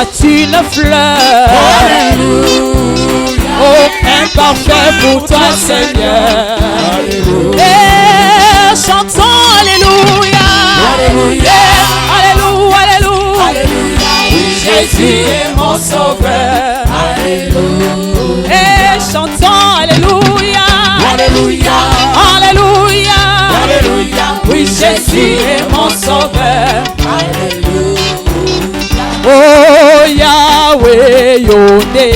tu une fleur. Oh, imparfait pour toi, Seigneur. Et chantons Alléluia. Alléluia, Alléluia. Jésus est mon sauveur. Alléluia. Et chantons Alléluia. Alléluia. Alléluia. Alléluia. Oui, Jésus est mon sauveur. Alléluia. Oh Yahweh Yonde.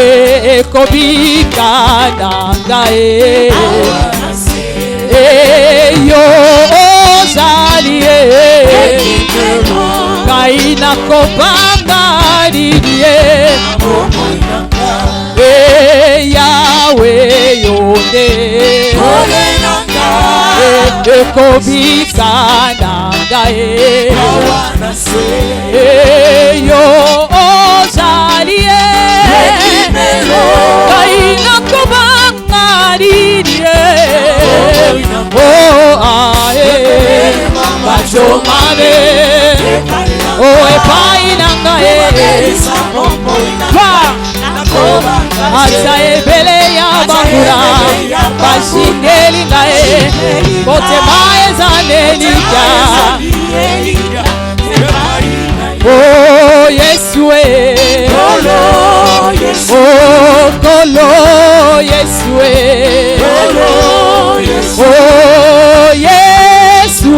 E kobika nanga e yo ozali kaina kobanga didie Yahweh Yonde e kobika nanga e yo ozali kaina kobanga didie oh ae bachomane oh epai nanga ata ebele ya bangura bashingeli ngae motema ezanelika oh Yesu oh Kolo Yesu oh Yesu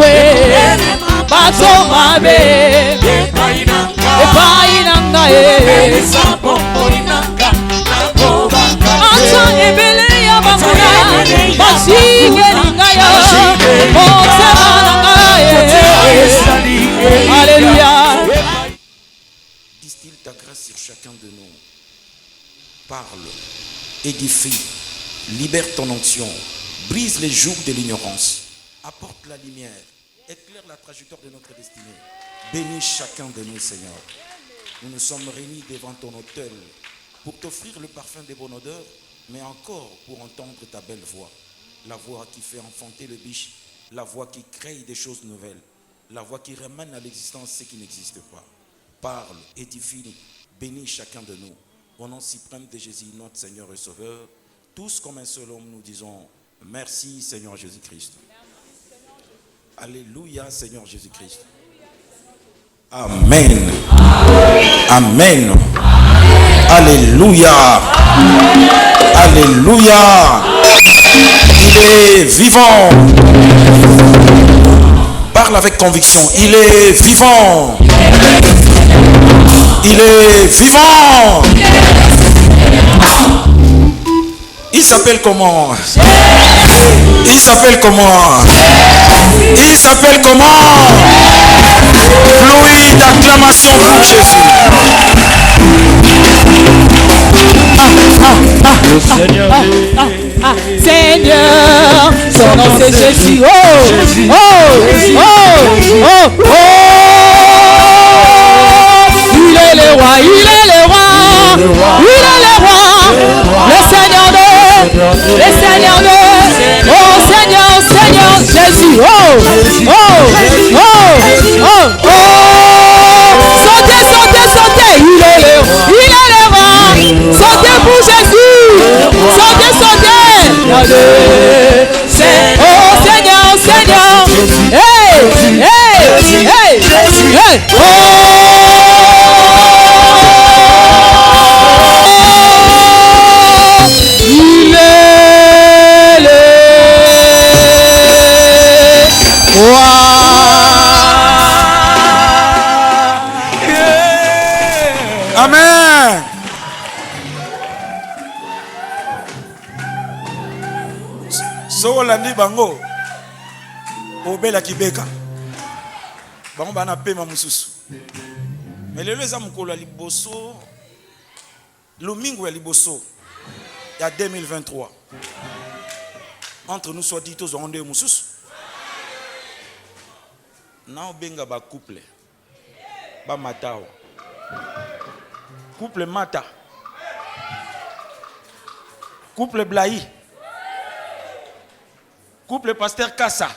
bato mabe epai nanga ata ebele ya bangura bashingeli ngae motema nanga Alléluia. Distille ta grâce sur chacun de nous. Parle, édifie, libère ton onction, brise les jougs de l'ignorance, apporte la lumière, éclaire la trajectoire de notre destinée. Bénis chacun de nous, Seigneur. Nous nous sommes réunis devant ton autel pour t'offrir le parfum des bonnes odeurs, mais encore pour entendre ta belle voix. La voix qui fait enfanter le biche, la voix qui crée des choses nouvelles, la voix qui ramène à l'existence ce qui n'existe pas. Parle, édifie-nous, bénis chacun de nous. Au nom suprême de Jésus, notre Seigneur et Sauveur, tous comme un seul homme, nous disons merci Seigneur Jésus-Christ. Alléluia Seigneur Jésus-Christ. Amen. Amen. Alléluia. Alléluia. Il est vivant. Parle avec conviction. Il est vivant. Il est vivant. Il s'appelle comment? Il s'appelle comment? Il s'appelle comment? Fluide d'acclamation pour Jésus. Le Seigneur, Seigneur, son nom c'est Jésus. Oh, oh, oh, oh, oh. Il est le roi, il est le roi, il est le roi, le Seigneur de, oh Seigneur, Seigneur Jésus. Oh, oh, oh, oh, oh. Sautez, sautez, sautez, il est le roi, sautez pour Jésus, sautez, sautez. Oh Seigneur, Seigneur, hey, hey, hey, hey, oh. Il est le roi. Amen. So olandi bango obela kibeka bango bana pema mususu mais lelo eza mukolo ya liboso lomingo ya liboso ya 2023 entre nous soit dit aux onde mususu na obenga ba couple ba matawa couple mata couple Blahi couple pasteur Kassa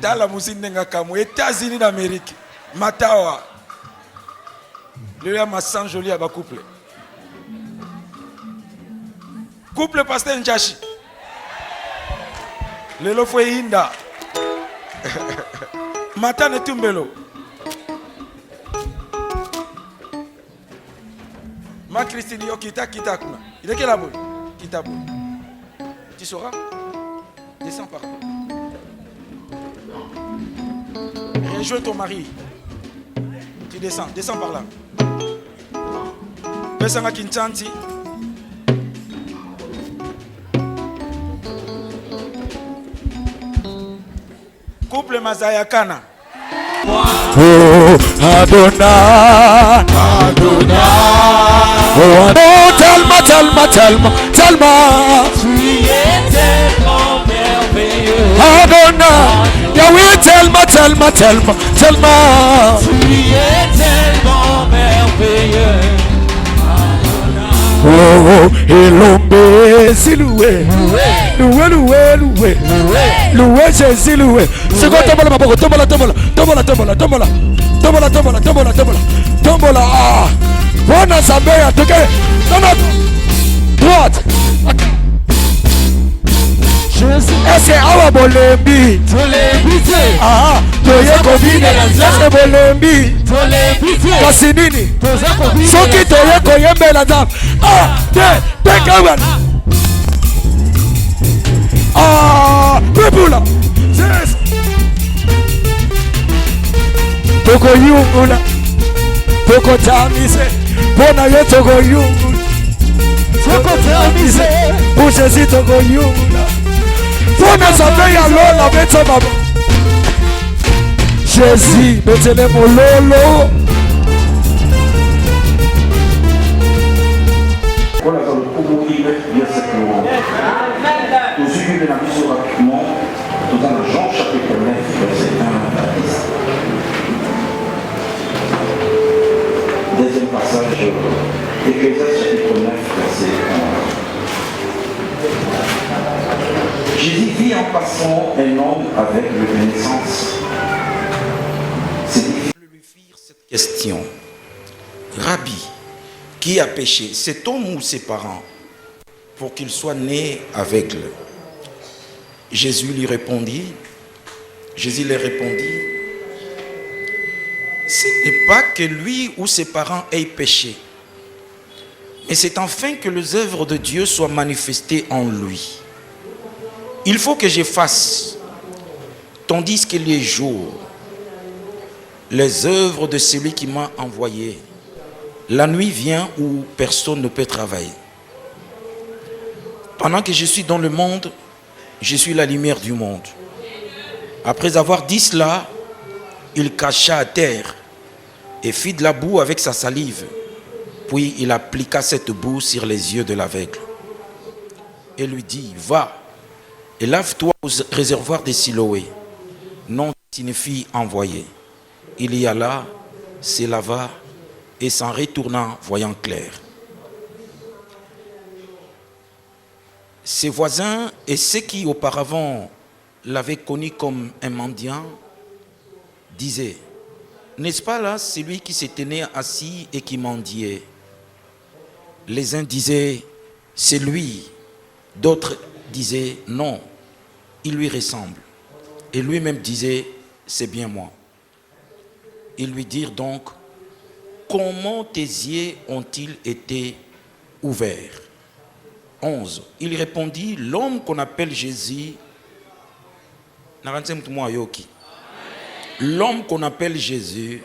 Tala musinenga kamu États-Unis d'Amérique. Matawa. Le ya masan joli aba couple. Couple pasteur Nchashi. Lelo fwe inda. Matane tumbelo. Ma Christine yo kita kuna. Il est quel aboy? Kita boy. Tu sauras? Descends par là. Rejoins ton mari. Tu descends par là. Pesanga Kinchanti. Couple Mazayakana. Oh, Adonai, Adonai. Oh, Telma. Tu es tellement merveilleux. Adonai, Yahweh, Telma. Tu es tellement merveilleux. Oh, Elombe, Siloué, Loué, Jésus, loué. C'est quoi, tombola, maboko, tombola. Ah, bon assemblée, en tout cas, dans notre droite. Est-ce awa bolembi? Ah, toye kobine, est-ce bolembi? Kasi nini? Soki toye koyembe la dame. Ah, de ah, pepula. Toko yungula. Toko tamise. Bona ye toko yungula. Toko tamise. Bouche si toko yungula. Bona sape ya lola bete baba. Jésus, mettez-les mon lolo. Voilà, dans le Congo, il y a cette loi. Nous suivons la mise rapidement dans Jean chapitre 9, verset 1 à 10. Deuxième passage, Ecclésiaste chapitre 9, verset 1. Jésus vit en passant un homme avec reconnaissance. C'est difficile de lui faire cette question. Rabbi, qui a péché, cet homme ou ses parents, pour qu'il soit né aveugle? Jésus lui répondit, ce n'est pas que lui ou ses parents aient péché, mais c'est afin que les œuvres de Dieu soient manifestées en lui. Il faut que je fasse, tandis qu'il est jour, les œuvres de celui qui m'a envoyé. La nuit vient où personne ne peut travailler. Pendant que je suis dans le monde, je suis la lumière du monde. Après avoir dit cela, il cacha à terre et fit de la boue avec sa salive. Puis il appliqua cette boue sur les yeux de l'aveugle. Et lui dit, va et lave-toi au réservoir de Siloé. Non, signifie envoyé. Il y alla, se lava et s'en retournant, voyant clair. Ses voisins et ceux qui auparavant l'avaient connu comme un mendiant disaient, n'est-ce pas là celui qui se tenait assis et qui mendiait? Les uns disaient, c'est lui. D'autres disaient, non, il lui ressemble. Et lui-même disait, c'est bien moi. Ils lui dirent donc, comment tes yeux ont-ils été ouverts? 11. Il répondit, l'homme qu'on appelle Jésus, l'homme qu'on appelle Jésus,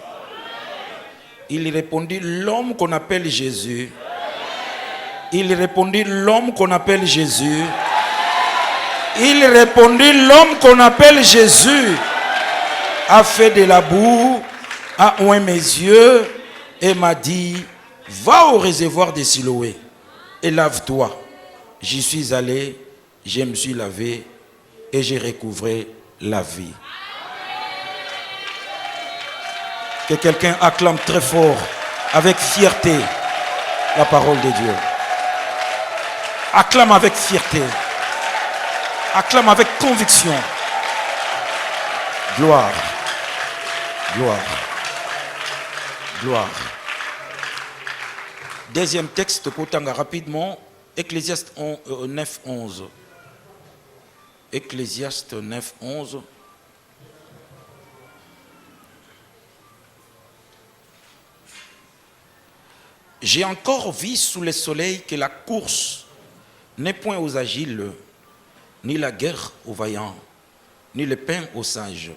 il répondit, l'homme qu'on appelle Jésus, il répondit, l'homme qu'on appelle Jésus, il répondit, l'homme qu'on appelle Jésus a fait de la boue, a oint mes yeux et m'a dit, va au réservoir de Siloé et lave-toi. J'y suis allé, je me suis lavé et j'ai recouvré la vie. Que quelqu'un acclame très fort, avec fierté, la parole de Dieu. Acclame avec fierté. Acclame avec conviction. Gloire. Gloire. Gloire. Deuxième texte, Kotanga rapidement. Ecclésiaste 9, 11. Ecclésiaste 9, 11. J'ai encore vu sous le soleil que la course n'est point aux agiles, ni la guerre aux vaillants, ni le pain aux sages,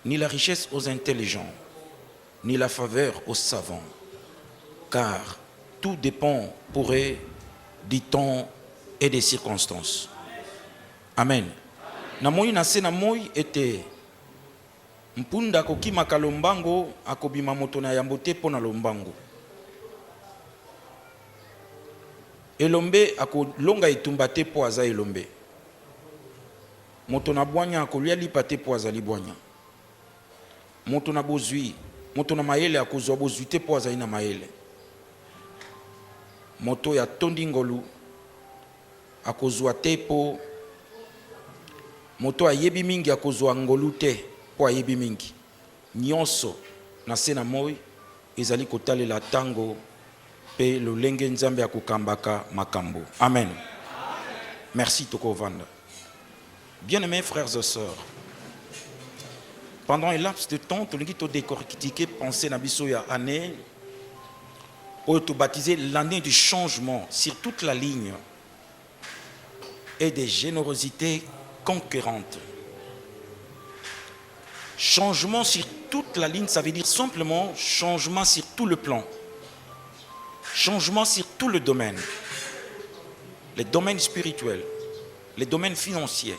ni la richesse aux intelligents, ni la faveur aux savants. Car tout dépend pour eux du temps et des circonstances. Amen. Namoi nase namoi ete mpunda kokimaka lombango akobima moto na yambo te mpo na lombango. Elombe akolonga etumba te po aza elombe. Moto na bwanya akolia lipa te po azali bwanya. Moto na bozwi, moto na mayele akozwa bozwi te po azali na mayele. Moto ya tondi ngolu akozwa te po moto ayebi mingi akozwa ngolu te po ayebi mingi. Nyonso na se na moi ezali kotalela tango pe lolenge nzambe akokambaka makambo. Amen. Merci Toko Vanda. Bien-aimés frères et sœurs, pendant un laps de temps, tu as décortiqué, pensé na biso ya année, ou tu baptisé l'année du changement sur toute la ligne et des générosités conquérantes. Changement sur toute la ligne, ça veut dire simplement changement sur tout le plan. Changement sur tout le domaine. Les domaines spirituels, les domaines financiers,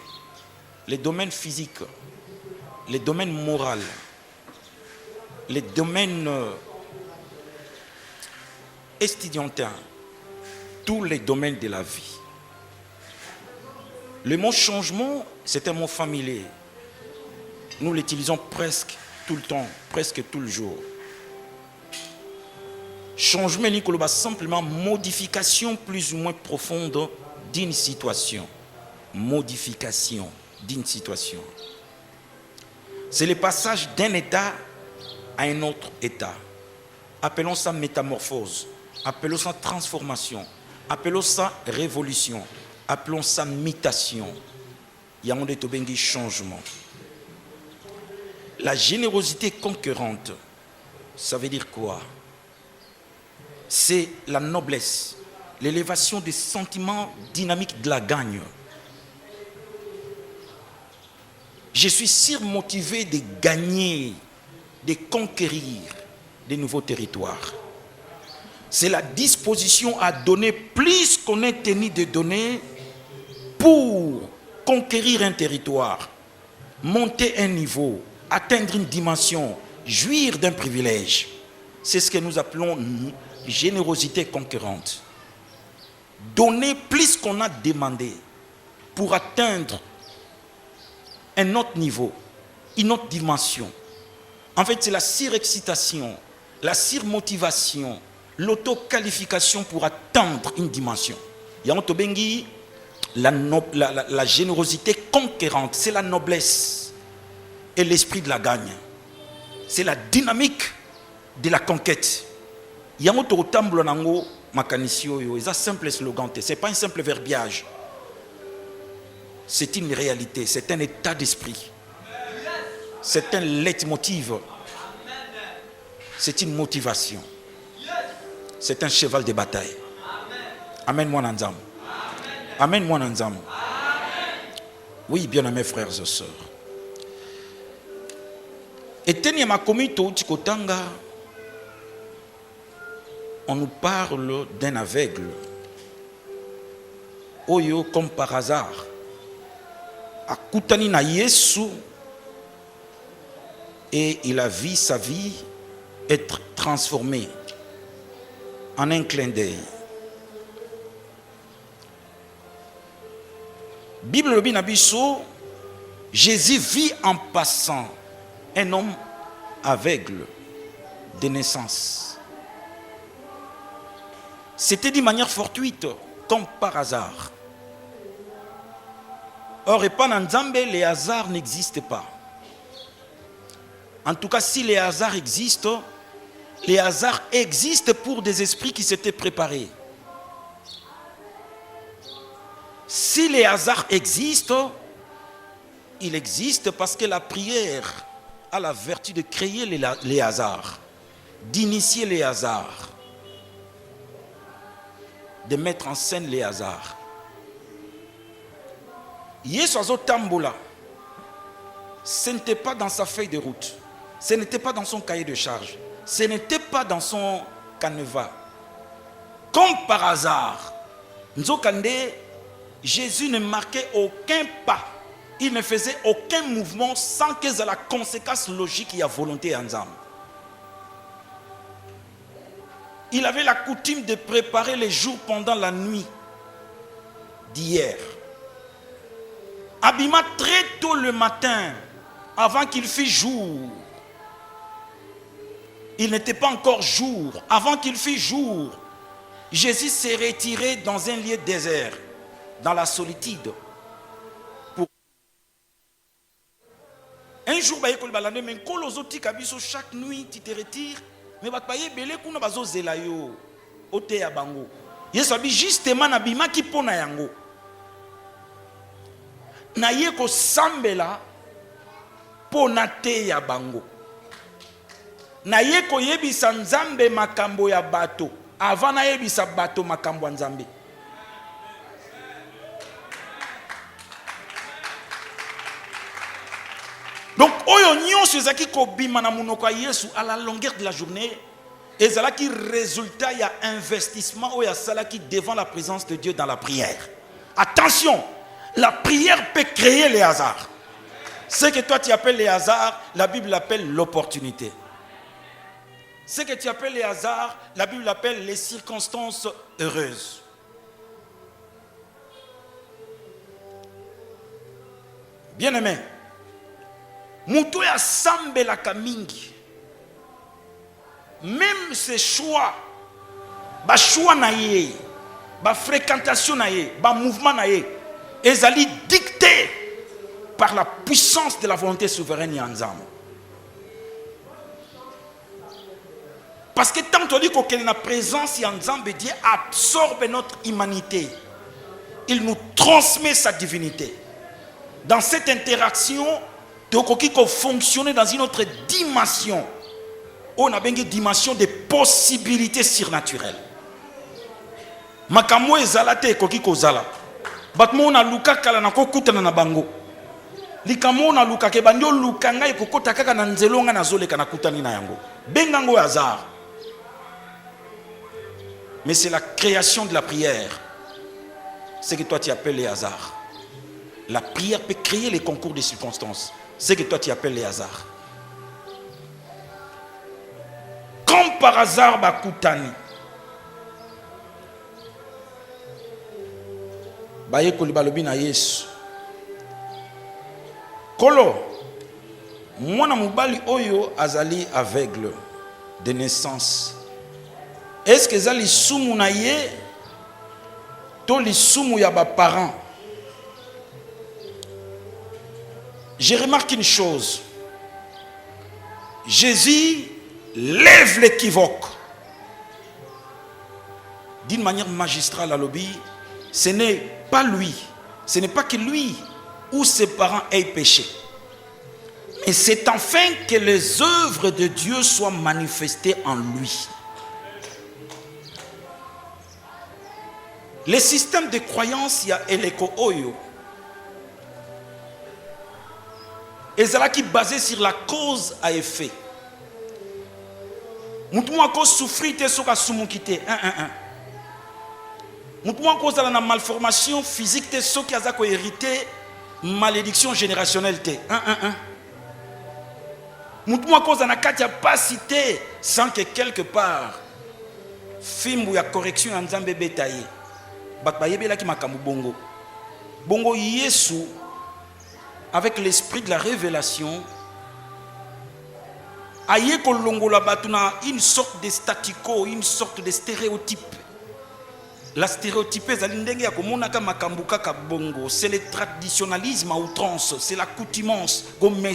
les domaines physiques, les domaines moraux, les domaines estudiantins, tous les domaines de la vie. Le mot changement, c'est un mot familier. Nous l'utilisons presque tout le temps, presque tout le jour. Changement, c'est simplement modification plus ou moins profonde d'une situation. Modification d'une situation. C'est le passage d'un état à un autre état. Appelons ça métamorphose. Appelons ça transformation. Appelons ça révolution. Appelons ça mutation. Il y a un de changement. La générosité conquérante, ça veut dire quoi? C'est la noblesse, l'élévation des sentiments dynamiques de la gagne. Je suis surmotivé de gagner, de conquérir de nouveaux territoires. C'est la disposition à donner plus qu'on est tenu de donner pour conquérir un territoire, monter un niveau, atteindre une dimension, jouir d'un privilège. C'est ce que nous appelons générosité conquérante. Donner plus qu'on a demandé pour atteindre un autre niveau, une autre dimension. En fait, c'est la surexcitation, la surmotivation, l'auto-qualification pour atteindre une dimension. La générosité conquérante, c'est la noblesse et l'esprit de la gagne. C'est la dynamique de la conquête. Il y a un simple slogan, ce n'est pas un simple verbiage. C'est une réalité, c'est un état d'esprit. C'est un leitmotiv. C'est une motivation. C'est un cheval de bataille. Amen-moi Nanzam. Amen-moi Nanzam. Oui, bien-aimés frères et sœurs. Et tenir ma comité Tikotanga, on nous parle d'un aveugle. Oyo, comme par hasard, akutani na Yesu, et il a vu sa vie être transformée en un clin d'œil. Bible Binabiso, Jésus vit en passant un homme aveugle de naissance. C'était d'une manière fortuite, comme par hasard. Or, et pas dans Nzambe, les hasards n'existent pas. En tout cas, si les hasards existent pour des esprits qui s'étaient préparés. Si les hasards existent, il existe parce que la prière a la vertu de créer les hasards, d'initier les hasards, de mettre en scène les hasards. Yesu azotambola, ce n'était pas dans sa feuille de route, ce n'était pas dans son cahier de charge, ce n'était pas dans son canevas. Comme par hasard, Nzokande, Jésus ne marquait aucun pas, il ne faisait aucun mouvement sans que ça ait la conséquence logique et la volonté en âme. Il avait la coutume de préparer les jours pendant la nuit d'hier. Abima très tôt le matin, avant qu'il fît jour. Il n'était pas encore jour. Avant qu'il fît jour, Jésus s'est retiré dans un lieu désert, dans la solitude. Un jour, chaque nuit, tu te retires. Mais justement, Nabima qui pona yango. Na ye ko sambela pona te ya bango. Na ye ko yebisa nzambe makambo ya bato avant na yebisa bato makambo ya nzambe. Donc oyo nyonso ezaki ko bima na munoko ya Yesu à la longueur de la journée ezalaki résultat ya investissement oyo asalaki devant la présence de Dieu dans la prière. Attention, la prière peut créer les hasards. Ce que toi tu appelles les hasards, la Bible l'appelle l'opportunité. Ce que tu appelles les hasards, la Bible l'appelle les circonstances heureuses. Bien-aimé, mutu ya sambela kamingi. Même ses choix, ba choix na ye, ba fréquentation na ye, ba mouvement na ye, ezali dicté par la puissance de la volonté souveraine Yanzam. Parce que tant qu'on dit que la présence Yanzam, Dieu absorbe notre humanité. Il nous transmet sa divinité. Dans cette interaction, il faut fonctionner dans une autre dimension. On a une dimension de possibilités surnaturelles. Makambo ezalate koki kozala. Batmo na luka kala na kokutana na bango. Likamo na luka ke bandio luka ngai kokota kaka na nzelonga na zoleka na kutani na yango. Bengango hasard. Mais c'est la création de la prière. C'est que toi tu appelles les hasards. La prière peut créer les concours des circonstances. C'est que toi tu appelles les hasards. Comme par hasard bakutani. Baye kolibalobi na Yesu. Kolo, mwana mubali oyo azali aveugle de naissance. Est-ce que zali sumu na ye to li sumu ya ba parents? Je remarque une chose. Jésus lève l'équivoque. D'une manière magistrale à l'obéi, ce n'est pas lui. Ce n'est pas que lui ou ses parents aient péché. Mais c'est enfin que les œuvres de Dieu soient manifestées en lui. Le système de croyance, il y a Eleko Oyo. Et c'est là qui est basé sur la cause à effet. Nous avons souffert de ce que nous avons Nous avons cause de la malformation physique de ceux qui ont hérité malédiction générationnelle. Nous avons cause de la capacité sans que quelque part film ou la correction en Zambé bétaillé. Bongo Yesu avec l'esprit de la révélation aye kolongola batuna une sorte de statico, une sorte de stéréotype. La stéréotype c'est le traditionnalisme à outrance, c'est l'accoutumance comme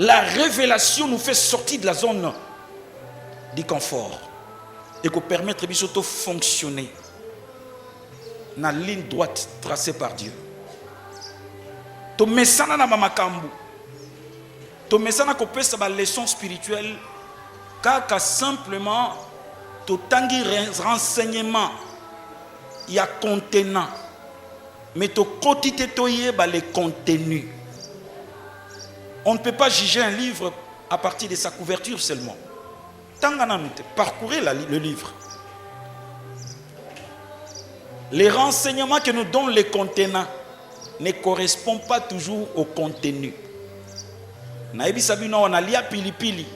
La révélation nous fait sortir de la zone du confort et qu'on permettre de fonctionner dans la ligne droite tracée par Dieu. To mesana na mamakambu. To mesana ko pesa ba leçon spirituelle kaka simplement to tangi renseignement il y a contenant mais to quantité to yeba les contenus. On ne peut pas juger un livre à partir de sa couverture seulement. Parcourez le livre. Les renseignements que nous donnent les contenants ne correspondent pas toujours au contenu. Naïbi Sabina, on a lia pili pili.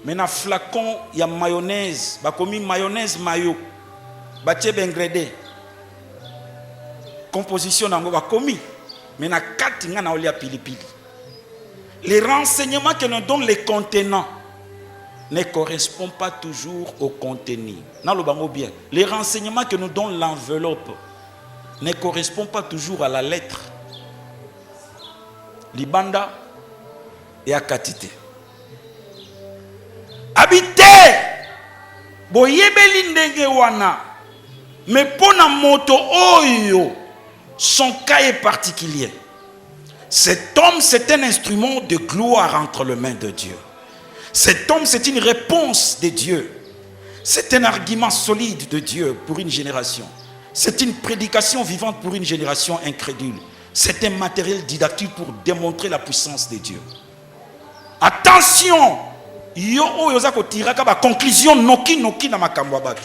Mais dans flacon, il y a mayonnaise. Bah comme mayonnaise mayo. Bah tchè bengredé. Composition nango bah commis. Mais na kati nga na olia pili pili. Les renseignements que nous donnent les contenants ne correspondent pas toujours au contenu. Bien. Les renseignements que nous donne l'enveloppe ne correspondent pas toujours à la lettre. Libanda et à Katite. Habité boyebeli ndenge wana mais pona moto oyo son cas est particulier. Cet homme, c'est un instrument de gloire entre les mains de Dieu. Cet homme, c'est une réponse de Dieu. C'est un argument solide de Dieu pour une génération. C'est une prédication vivante pour une génération incrédule. C'est un matériel didactique pour démontrer la puissance de Dieu. Attention! Conclusion noki na makambo abatu.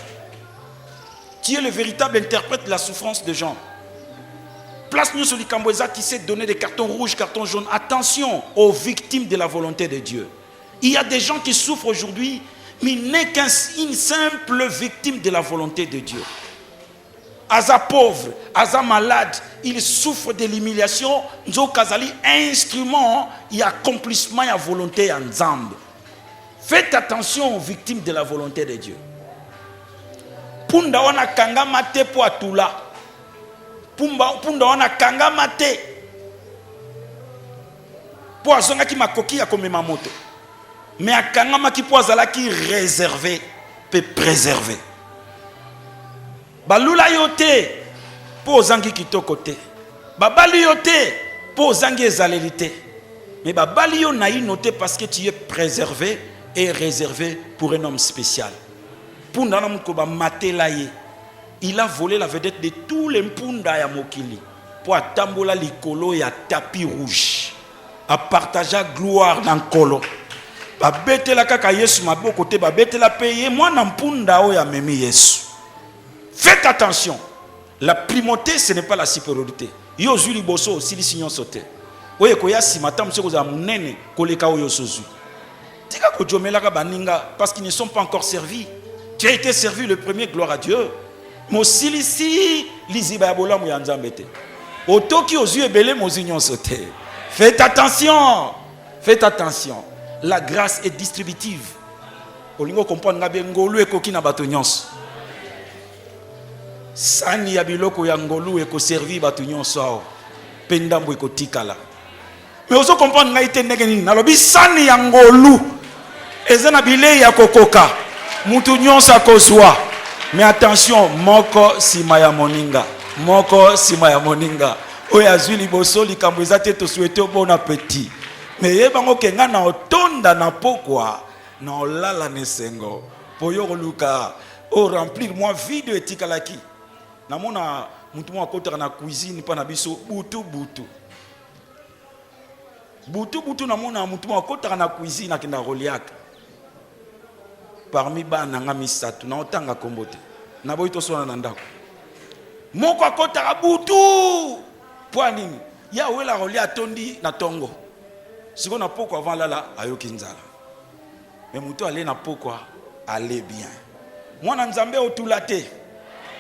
Tu es le véritable interprète de la souffrance de Jean. Place nous sur les Cambouéza qui sait donner des cartons rouges, cartons jaunes. Attention aux victimes de la volonté de Dieu. Il y a des gens qui souffrent aujourd'hui, mais n'est qu'une simple victime de la volonté de Dieu. Aza pauvre, Aza malade, il souffre de l'humiliation. Nzo Kazali, instrument, il y a accomplissement, il y a volonté en Zambe. Faites attention aux victimes de la volonté de Dieu. Punda wana kanga mate po atula. Punda wana kanga mate po azonga ki makoki ya komema moto mais akanga maki po azala ki réservé pe préservé balula yote po zangi kitoko te babali yote po zangi ezalelité mais babali yo na noté parce que tu es préservé et réservé pour un homme spécial. Punda na mko ba matela ye. Il a volé la vedette de tous les mpunda ya mokili pour atambola likolo ya tapis rouge a partager gloire dans kolo ba betela kaka Yesu maboko te ba betela payer moi na mpunda o ya memi Yesu. Faites attention, la primauté ce n'est pas la supériorité. Yo zuli boso sili sinyon sote oye ko ya simata mseko za munene koleka oyo sozu tika ko jomela ka baninga parce qu'ils ne sont pas encore servis. Tu as été servi le premier, gloire à Dieu. Mosilisi liziba ya bolamu ya nzambete. Otoki aux yeux belé mozinyon sote. Faites attention. Faites attention. La grâce est distributive. Olingo comprendre ngabe ngolu ekoki na bato nyonso. Sani ya biloko ya ngolu eko servi bato nyonso ao. Pendambo eko tikala. Mais oso comprendre ngaite ndenge nini nalobi sani ya ngolu ezana bilei ya kokoka. Mutu nyonso akozwa. Mais attention, moko simaya moninga. Moko simaya moninga. Oya zuli boso likambo ezate to souhaiter bon appétit. Mais yebango kenga na otonda na pokwa na olala nesengo. Poyo luka o remplir moi vide etikalaki. Na mona mutu mo akota na cuisine pa na biso butu butu. Butu butu na mona mutu mo akota na cuisine akenda roliaka. Parmi bana nga misatu na otanga kombote na boyi to sona na ndako moko akota butu po nini ya wela rolia tondi na tongo siko na poko avant lala ayoki nzala mais mutu ale na poko ale bien mwana nzambe otula te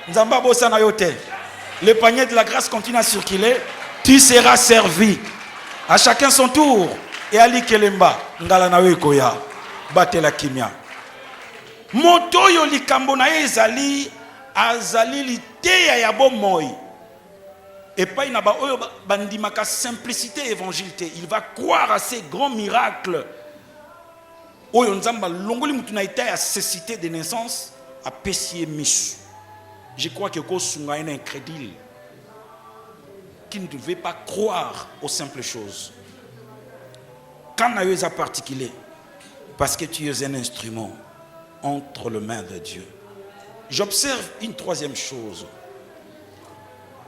nzambe bosa na yote le panier de la grâce continue à circuler tu seras servi à chacun son tour et ali kelemba ngala na weko ya batela kimia moto yo likambo na ezali azali liteya ya bomoi Et pas il n'a pas bandimaka simplicité évangile. Il va croire à ces grands miracles. Oyo nzamba longoli mutuna ita ya cécité de naissance à pessier michu. Je crois que Kosunga est incrédule qui ne devait pas croire aux simples choses. Quand tu es particulier, parce que tu es un instrument entre les mains de Dieu. J'observe une troisième chose.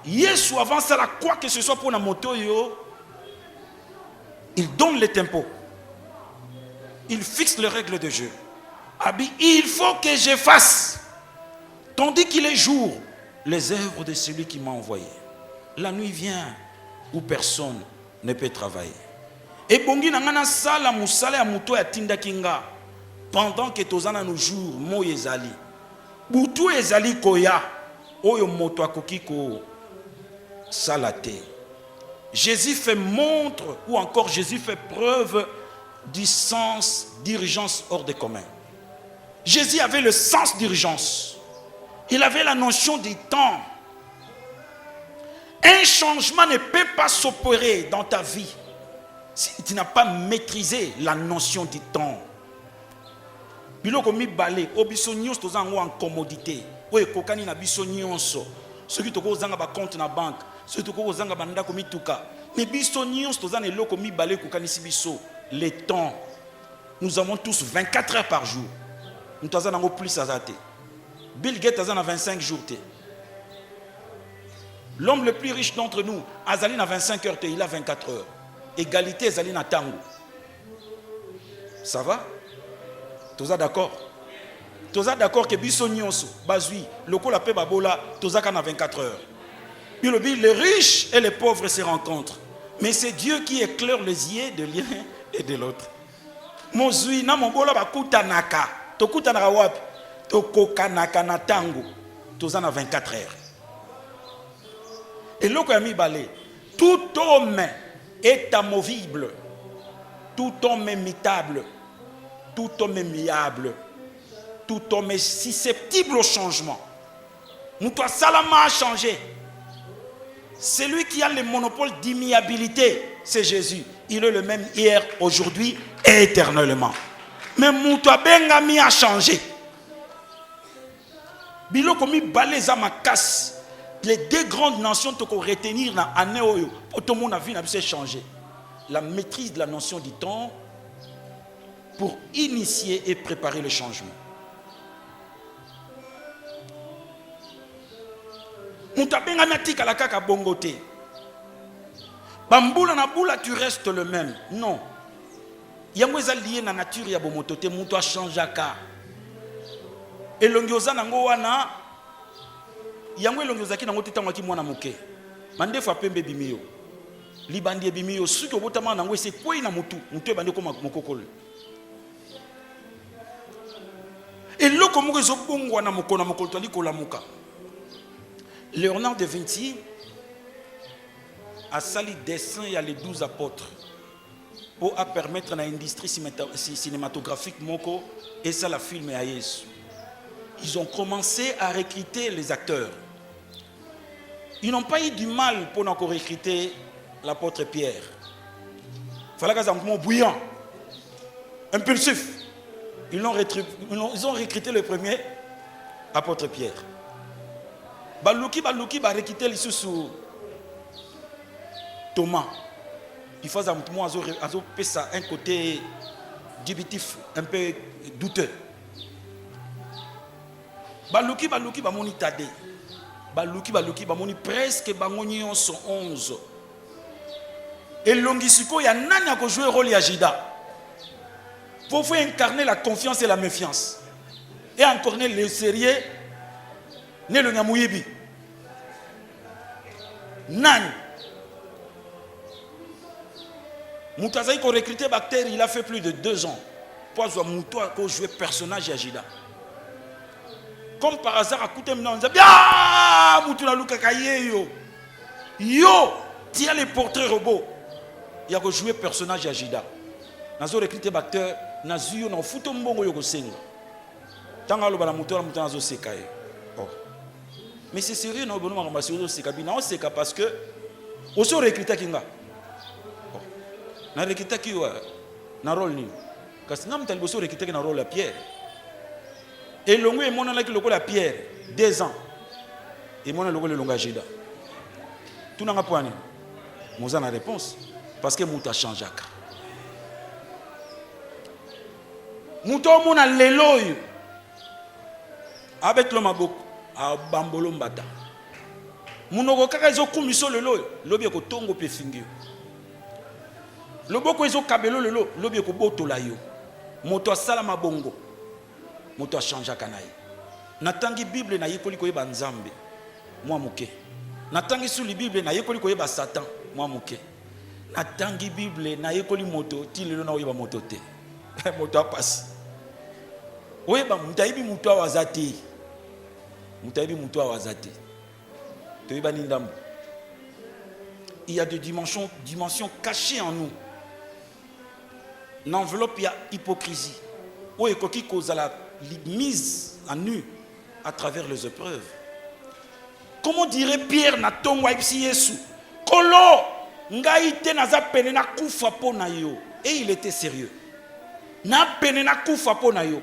Yesu avant ça, quoi que ce soit pour la moto, il donne le tempo. Il fixe les règles de jeu. Il faut que je fasse. Tandis qu'il est jour, les œuvres de celui qui m'a envoyé. La nuit vient où personne ne peut travailler. Et bongi nangana sala musala ya muto ya tinda kinga pendant que tozana nos jours mo ezali. Butu ezali koya oyo moto akoki ko salate. Jésus fait montre ou encore Jésus fait preuve du sens d'urgence hors de commun. Jésus avait le sens d'urgence. Il avait la notion du temps. Un changement ne peut pas s'opérer dans ta vie si tu n'as pas maîtrisé la notion du temps. Biloko mi balé, obiso nyonso tozango en commodité. Oye kokani na biso nyonso. Ceux qui toko zanga ba compte na banque, ceux qui toko zanga banda ko mituka. Mais biso nyonso tozana eloko mi balé kokani si biso. Le temps. Nous avons tous 24 heures par jour. Nous tozana plus azate. Bill Gates a 25 jours. L'homme le plus riche d'entre nous, Azali a 25 heures, il a 24 heures. Égalité, Azali na tango. Ça va? Toza d'accord? Toza d'accord que biso nyonso, bazui, loko la paix babola, toza kana 24 heures. Les riches et les pauvres se rencontrent. Mais c'est Dieu qui éclaire les yeux de l'un et de l'autre. Mozui na mongola bakutanaka, tokutanaka wapi? Tokokanaka na tango, toza na 24 heures. Et l'autre a mis balé. Tout homme est amovible. Tout homme est mitable. Tout homme est miable. Tout homme est susceptible au changement. Moutoua Salama a changé. Celui qui a le monopole d'immiabilité, c'est Jésus. Il est le même hier, aujourd'hui et éternellement. Mais Moutoua Bengami a changé. Biloko mi balé za makas. Les deux grandes nations te retenir dans l'année où tout le monde a vu changer. La maîtrise de la notion du temps pour initier et préparer le changement. Mutabenga natika la kaka bongote. Bambula na bula tu restes le même. Non. Yango eza lié na nature ya bomotote muto a changé ka. Et l'ongioza nango wana yango elongozaki nango tetangwaki mwana moke mandefa pembe bimiyo libandi bimiyo suki obotama nango ese kwei na mutu ebande ko mokokolo eloko moko ezobongwa na mokona mokolo tali kolamuka. Léonard de Vinci a sali dessin il y a les 12 apôtres pour permettre à l'industrie cinématographique moko et ça la film à Yesu. Ils ont commencé à recruter les acteurs. Ils n'ont pas eu du mal pour encore recruter l'apôtre Pierre. Il fallait qu'ils soient bouillants, impulsifs. Ils ont recruté le premier apôtre Pierre. Balouki va recruter les sous Thomas. Il faut un côté dubitif, un peu douteux. Baluki bamoni tade. Baluki bamoni presque bamoni 11. Et longisiko ya nani a joué rôle ya Jida. Faut incarner la confiance et la méfiance. Et incarner le sérieux ne le nyamuyibi. Nani Moutazaï qu'on recruté Bactère, il a fait plus de 2 ans. Pour jouer personnage ya Jida. Comme par hasard, à côté de nous, on dit ah, Moutuna Luka Kayeyo. Yo, tiens les portraits robots. Il y a joué personnage à Jida. Nazo recruté acteur, Nazuyo na futo mbongo yoko senga. Tanga lo bala mutora mutana zo sekaye. Mais c'est sérieux non bonoma ngamba seka bina on seka parce que Aussi recruter kinga. Na recruter qui na rôle ni. Parce que nam tali boso recruter na rôle la Pierre. Et longo et mona la ki lokola Pierre 2 ans. Et mona lokola longa Judas. Tout n'a pas point. Nous avons la réponse parce que mouta changé. Mouta mona lelo avec le maboko a bambolo mbata. Munoko kaka ezo kumiso lelo lobi ko tongo pe fingi. Loboko ezo kabelo lelo lobi ko botola yo. Moto asala mabongo. Moto a changé kanai. Natangi Bible na yekoli ko yeba nzambe. Moi moke. Natangi sur la Bible na yekoli ko yeba Satan. Moi moke. Natangi Bible na yekoli moto ti lelo na yeba moto te. Moto a passe. Oyeba mutaibi mutu awazati. Mutaibi mutu awazati. Toyeba nindam. Il y a des dimensions cachées en nous. L'enveloppe, il y a hypocrisie. Où est qui cause la mise à nu à travers les épreuves. Comment dirait Pierre na tongo ipsi Yesu? Kolo ngaite naza pene na kufa po na yo. Et il était sérieux. Na pene na kufa po na yo.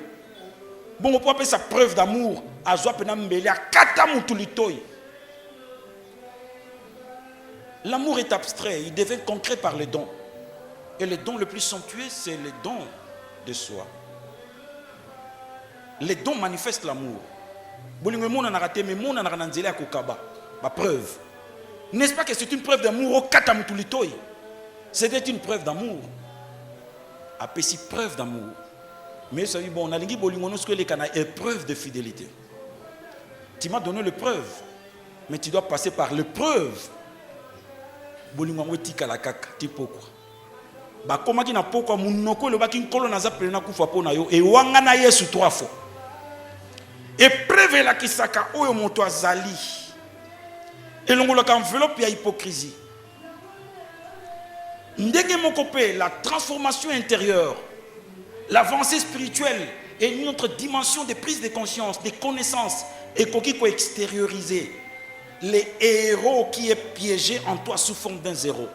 Bon, on peut appeler sa preuve d'amour. Azwa pena mbele akata mutulitoi. L'amour est abstrait, il devient concret par les dons. Et le don le plus somptueux, c'est le don de soi. Les dons manifestent l'amour. Ma preuve. N'est-ce pas que c'est une preuve d'amour? C'était une preuve d'amour. Appelez preuve d'amour. Mais ça dit bon, on a une preuve de fidélité. Tu m'as donné l'épreuve, mais tu dois passer par l'épreuve. Bolingo tika la kaka ti pokwa ba koma ki na pokwa munoko le baki nkolo na za plena kufa po na yo e wanga na Yesu 3 fois et preuve la kisaka oyo moto azali et longola ka enveloppe ya hypocrisie ndenge moko pe la transformation intérieure, l'avancée spirituelle et une autre dimension de prise de conscience, de connaissance et koki ko extérioriser. Les héros qui est piégé en toi sous forme d'un zéro.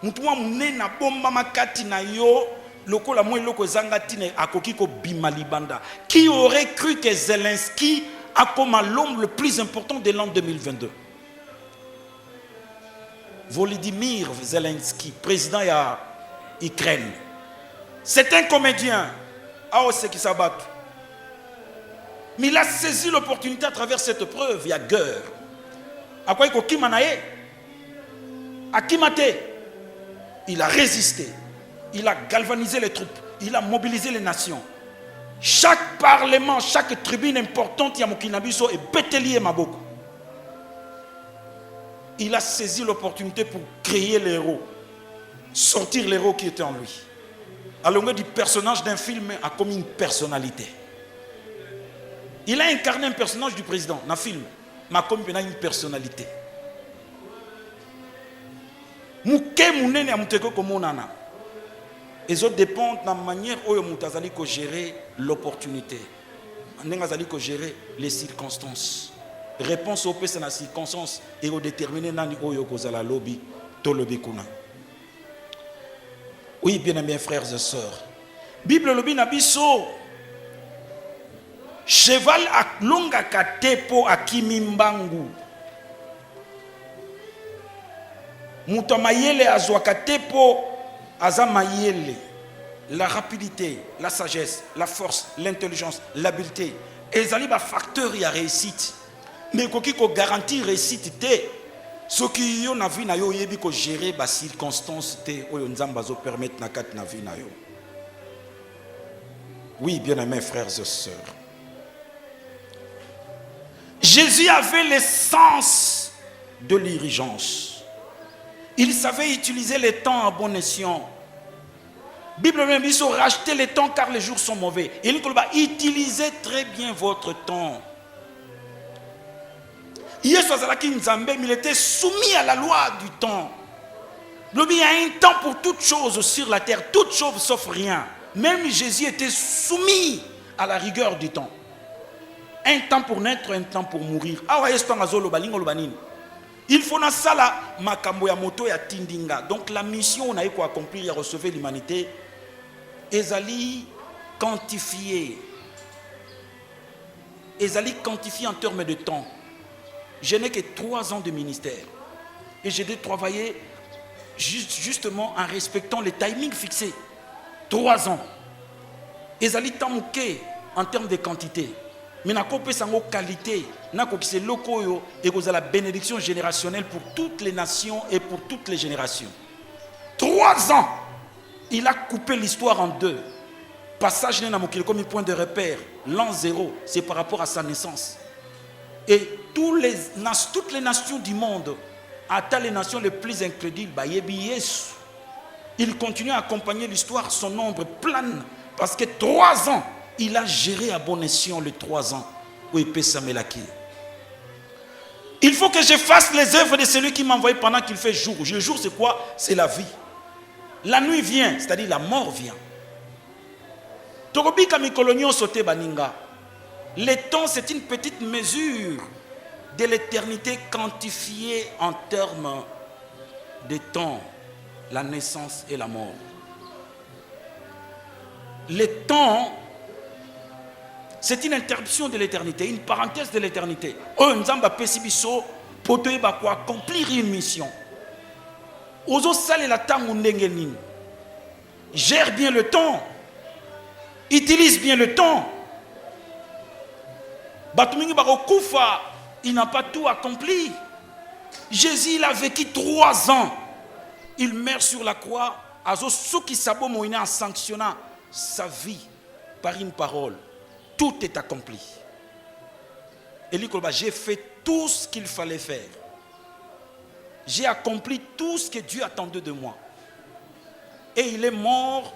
Mutuwa mnena bomba makati na yo loko la mo loko zangatine akoki ko bimalibanda. Qui aurait cru que Zelensky a comme l'homme le plus important de l'an 2022? Volodymyr Zelensky, président de l'Ukraine. C'est un comédien. Ah, c'est qui s'abat. Mais il a saisi l'opportunité à travers cette preuve. Il y a guerre. À quoi il a résisté, il a galvanisé les troupes, il a mobilisé les nations. Chaque parlement, chaque tribune importante, Yamukinabiso et Bétélier Maboko. Il a saisi l'opportunité pour créer les héros, sortir l'héros qui était en lui. À l'onglet du personnage d'un film a comme une personnalité. Il a incarné un personnage du président dans un film. Ma comme une personnalité. Mouké mounene a mouteko komonana. Et autres dépendent de la manière où moutazali ko gérer l'opportunité. N'engazali ko gérer les circonstances. Réponse au pèse na circonstances et au déterminer nani oyo kozala lobby to lobby kuna. Oui, bien aimés frères et sœurs. Bible lobby na biso. Cheval a longa katepo akimimbangu. Muta mayele azwa katepo aza mayele. La rapidité, la sagesse, la force, l'intelligence, l'habileté. Ezali ba facteur ya réussite. Mais koki ko garantir réussite te. Ce qui yo na vie na yo yebi ko gérer ba circonstances te oyo nzamba zo permettre na kat na vie na yo. Oui, bien aimés frères et sœurs. Jésus avait l'essence de l'urgence. Il savait utiliser les temps à bon escient. Bible même dit racheter les temps car les jours sont mauvais. Il dit utilisez très bien votre temps. Il était soumis à la loi du temps. Il y a un temps pour toutes choses sur la terre, toutes choses sauf rien. Même Jésus était soumis à la rigueur du temps. Un temps pour naître, un temps pour mourir. Il faut na sala makambo ya moto ya tindinga. Donc la mission on a eu quoi accomplir, à recevoir l'humanité. Ezali quantifié. Ezali quantifié en termes de temps. Je n'ai que 3 ans de ministère. Et j'ai dû travailler justement en respectant les timings fixés. 3 ans. Ezali tamouké en termes de quantité. Mais na kopé sango qualité, na kokise lokoyo et vous la bénédiction générationnelle pour toutes les nations et pour toutes les générations. 3 ans, il a coupé l'histoire en 2. Passage na mokili comme point de repère, l'an 0, c'est par rapport à sa naissance. Et toutes les nations du monde, à les nations les plus incrédules, il continue à accompagner l'histoire, son nombre plane, parce que 3 ans, il a géré à bon escient les 3 ans où il peut s'amélaquer. Il faut que je fasse les œuvres de celui qui m'a envoyé pendant qu'il fait jour. Le jour, c'est quoi? C'est la vie. La nuit vient, c'est-à-dire la mort vient. Togobi kamikolonio sote baninga. Le temps, c'est une petite mesure de l'éternité quantifiée en termes de temps, la naissance et la mort. Le temps, c'est une interruption de l'éternité, une parenthèse de l'éternité. Nous avons accomplir une mission. Gère bien le temps. Utilise bien le temps. Il n'a pas tout accompli. Jésus, il a vécu 3 ans. Il meurt sur la croix. En sanctionnant sa vie par une parole. Tout est accompli. Et lui, j'ai fait tout ce qu'il fallait faire. J'ai accompli tout ce que Dieu attendait de moi. Et il est mort.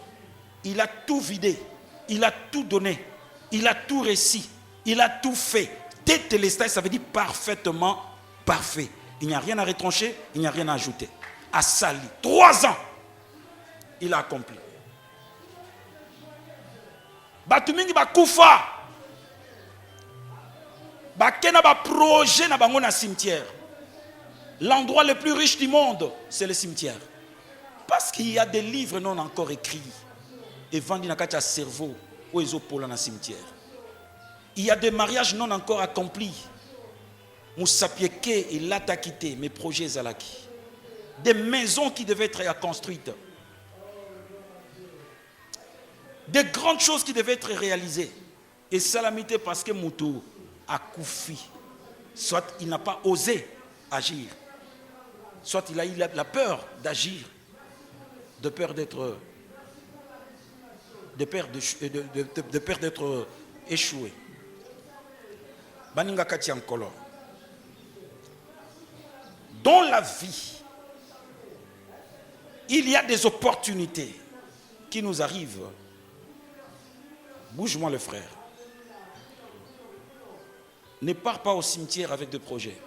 Il a tout vidé. Il a tout donné. Il a tout réussi. Il a tout fait. Tétélestai, ça veut dire parfaitement parfait. Il n'y a rien à retrancher, il n'y a rien à ajouter. À Sali, 3 ans, il a accompli. Batumingi bakufa. Bakena ba projet na bango na cimetière. L'endroit le plus riche du monde, c'est le cimetière. Parce qu'il y a des livres non encore écrits. Et vendus dans le cerveau, où ils ont dans le cimetière. Il y a des mariages non encore accomplis. Moussapieke, il l'a quitté, mes projets Zalaki. Des maisons qui devaient être construites. Des grandes choses qui devaient être réalisées. Et salamité parce que Moutou a koufi. Soit il n'a pas osé agir. Soit il a eu la peur d'agir. De peur d'être... De peur d'être échoué. Baninga kati ankolo. Dans la vie, il y a des opportunités qui nous arrivent. Bouge-moi le frère. Ne pars pas au cimetière avec des projets.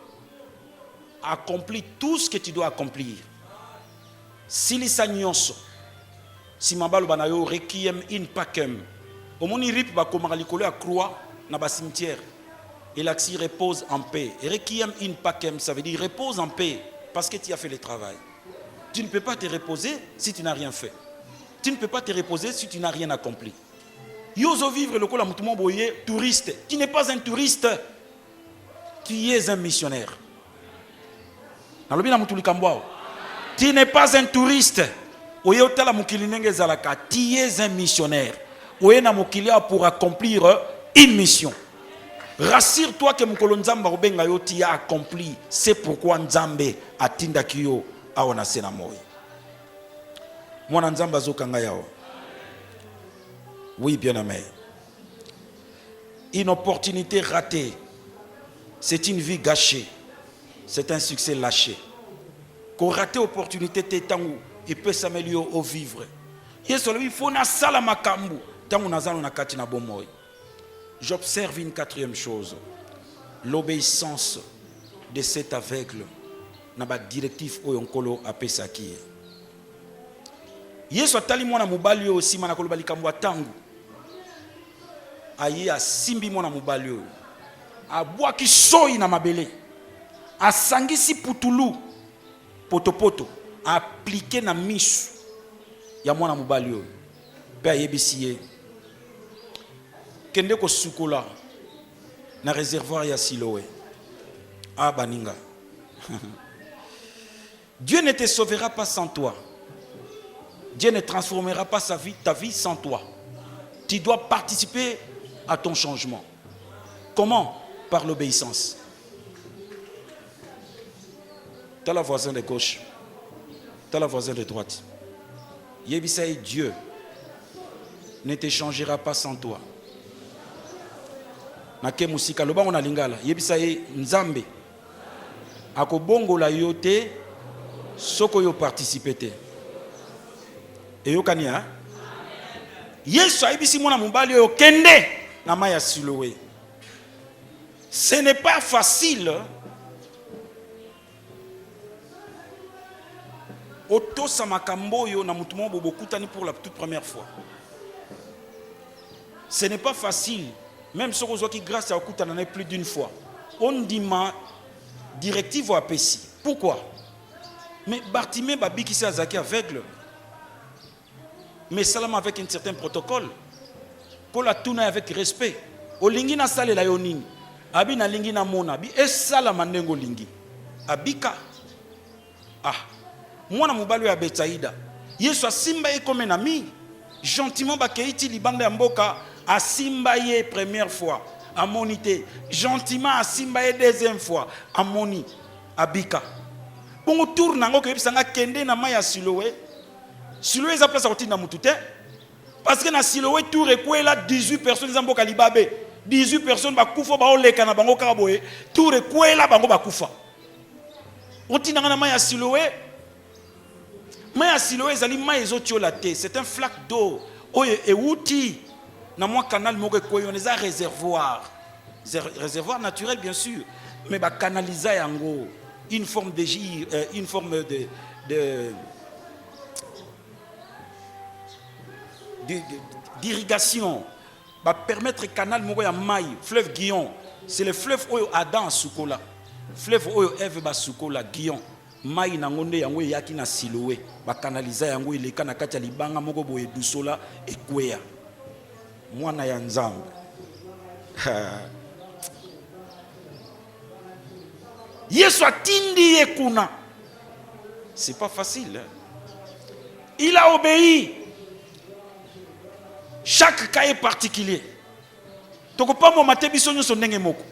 Accomplis tout ce que tu dois accomplir. Silisa nyonso. Si mabalo banayo requiem in pakem. Omoni rip ba komara likolo ya croix na ba cimetière. Et l'axi repose en paix. Requiem in pakem, ça veut dire repose en paix parce que tu as fait le travail. Tu ne peux pas te reposer si tu n'as rien fait. Tu ne peux pas te reposer si tu n'as rien accompli. Yozo vivre le kola mutumo boye touriste. Tu n'es pas un touriste. Tu es un missionnaire. Tu n'es pas un touriste. Tu es un missionnaire. Pour accomplir une mission. Rassure-toi que Mukolo Nzamba Obenga Yoti a accompli. C'est pourquoi Nzambe a tinda kiyo aona sena moi. Mwana Nzamba zokanga yao. Oui, bien aimé. Une opportunité ratée. C'est une vie gâchée. C'est un succès lâché. Qu'on rate opportunité tétangou, il peut s'améliorer au vivre. Il faut na sala makambu. Tangu nazano na kati na bomoy. J'observe une 4e chose. L'obéissance de cet aveugle na ba directif oyonkolo apesaki. Yesu atali mwana mobali oyo sima na koloba likambo atangu. Aye asimbi mwana mobali oyo. Abwaki soyi na mabele. asangisi putulu potopoto appliqué na misu ya mwana mobali oyo pe ayebisi ye kende kosukola na réservoir ya Siloé. Ah baninga. Dieu ne te sauvera pas sans toi. Dieu ne transformera pas ta vie sans toi. Tu dois participer à ton changement. Comment? Par l'obéissance. Tu as la voisin de gauche. Tu as la voisin de droite. Yebisai, Dieu ne te changera pas sans toi. Nake musika lobango na lingala. Yebisai, Nzambe akobongola yo te soko yo participer te. Et yo kania? Yesu ayebisi mwana mobali yo kende na mai ya Siloé. Ce n'est pas facile. Oto samakambo yo na mutumo bobokutani pour la toute première fois. Ce n'est pas facile. Même si on qui grâce à okutana na plus d'une fois. On dit ma directive à Pessi. Pourquoi? Mais Bartimée babi qui s'est azaki aveugle. Mais salam avec un certain protocole. Pour la tourner avec respect. Olingi na sale la yonini. Abi na lingi na mona. Abi esala mandengo lingi. Abika. Ah. Mwana mobali ya Betsaïda. Yesu asimba ye comme un ami. Gentiment bakeiti libanda ya mboka asimba ye première fois. Amonité. Gentiment asimba ye deuxième fois. Amoni. Abika. Bongo tour nango ke bisanga kende na mai ya Siloé. Siloé za place à kotina mutute. Parce que na Siloé tour ekwela 18 personnes za mboka libabe. 18 personnes bakufa ba oleka na bango kaboye. Tour ekwela bango bakufa. Otina na mai ya Siloé. Mais à Siloé, c'est un flaque d'eau. Et outil, dans mon canal, on a un réservoir. Réservoir naturel, bien sûr. Mais bah canaliser en gros une forme de gire, une forme d'irrigation. Bah permettre canal à maille, fleuve Guillon. C'est le fleuve où Adam Soukola. Fleuve où Eve Basoukola, Guillon. Mai na ngonde yango yaki na Siloé ba kanaliza yango ileka na kati ya libanga moko boye dusola ekwea mwana ya Nzambe. Yesu atindi ye kuna. C'est pas facile. Hein? Il a obéi. Chaque cas est particulier. Toko pa mo matebiso nyoso ndenge moko.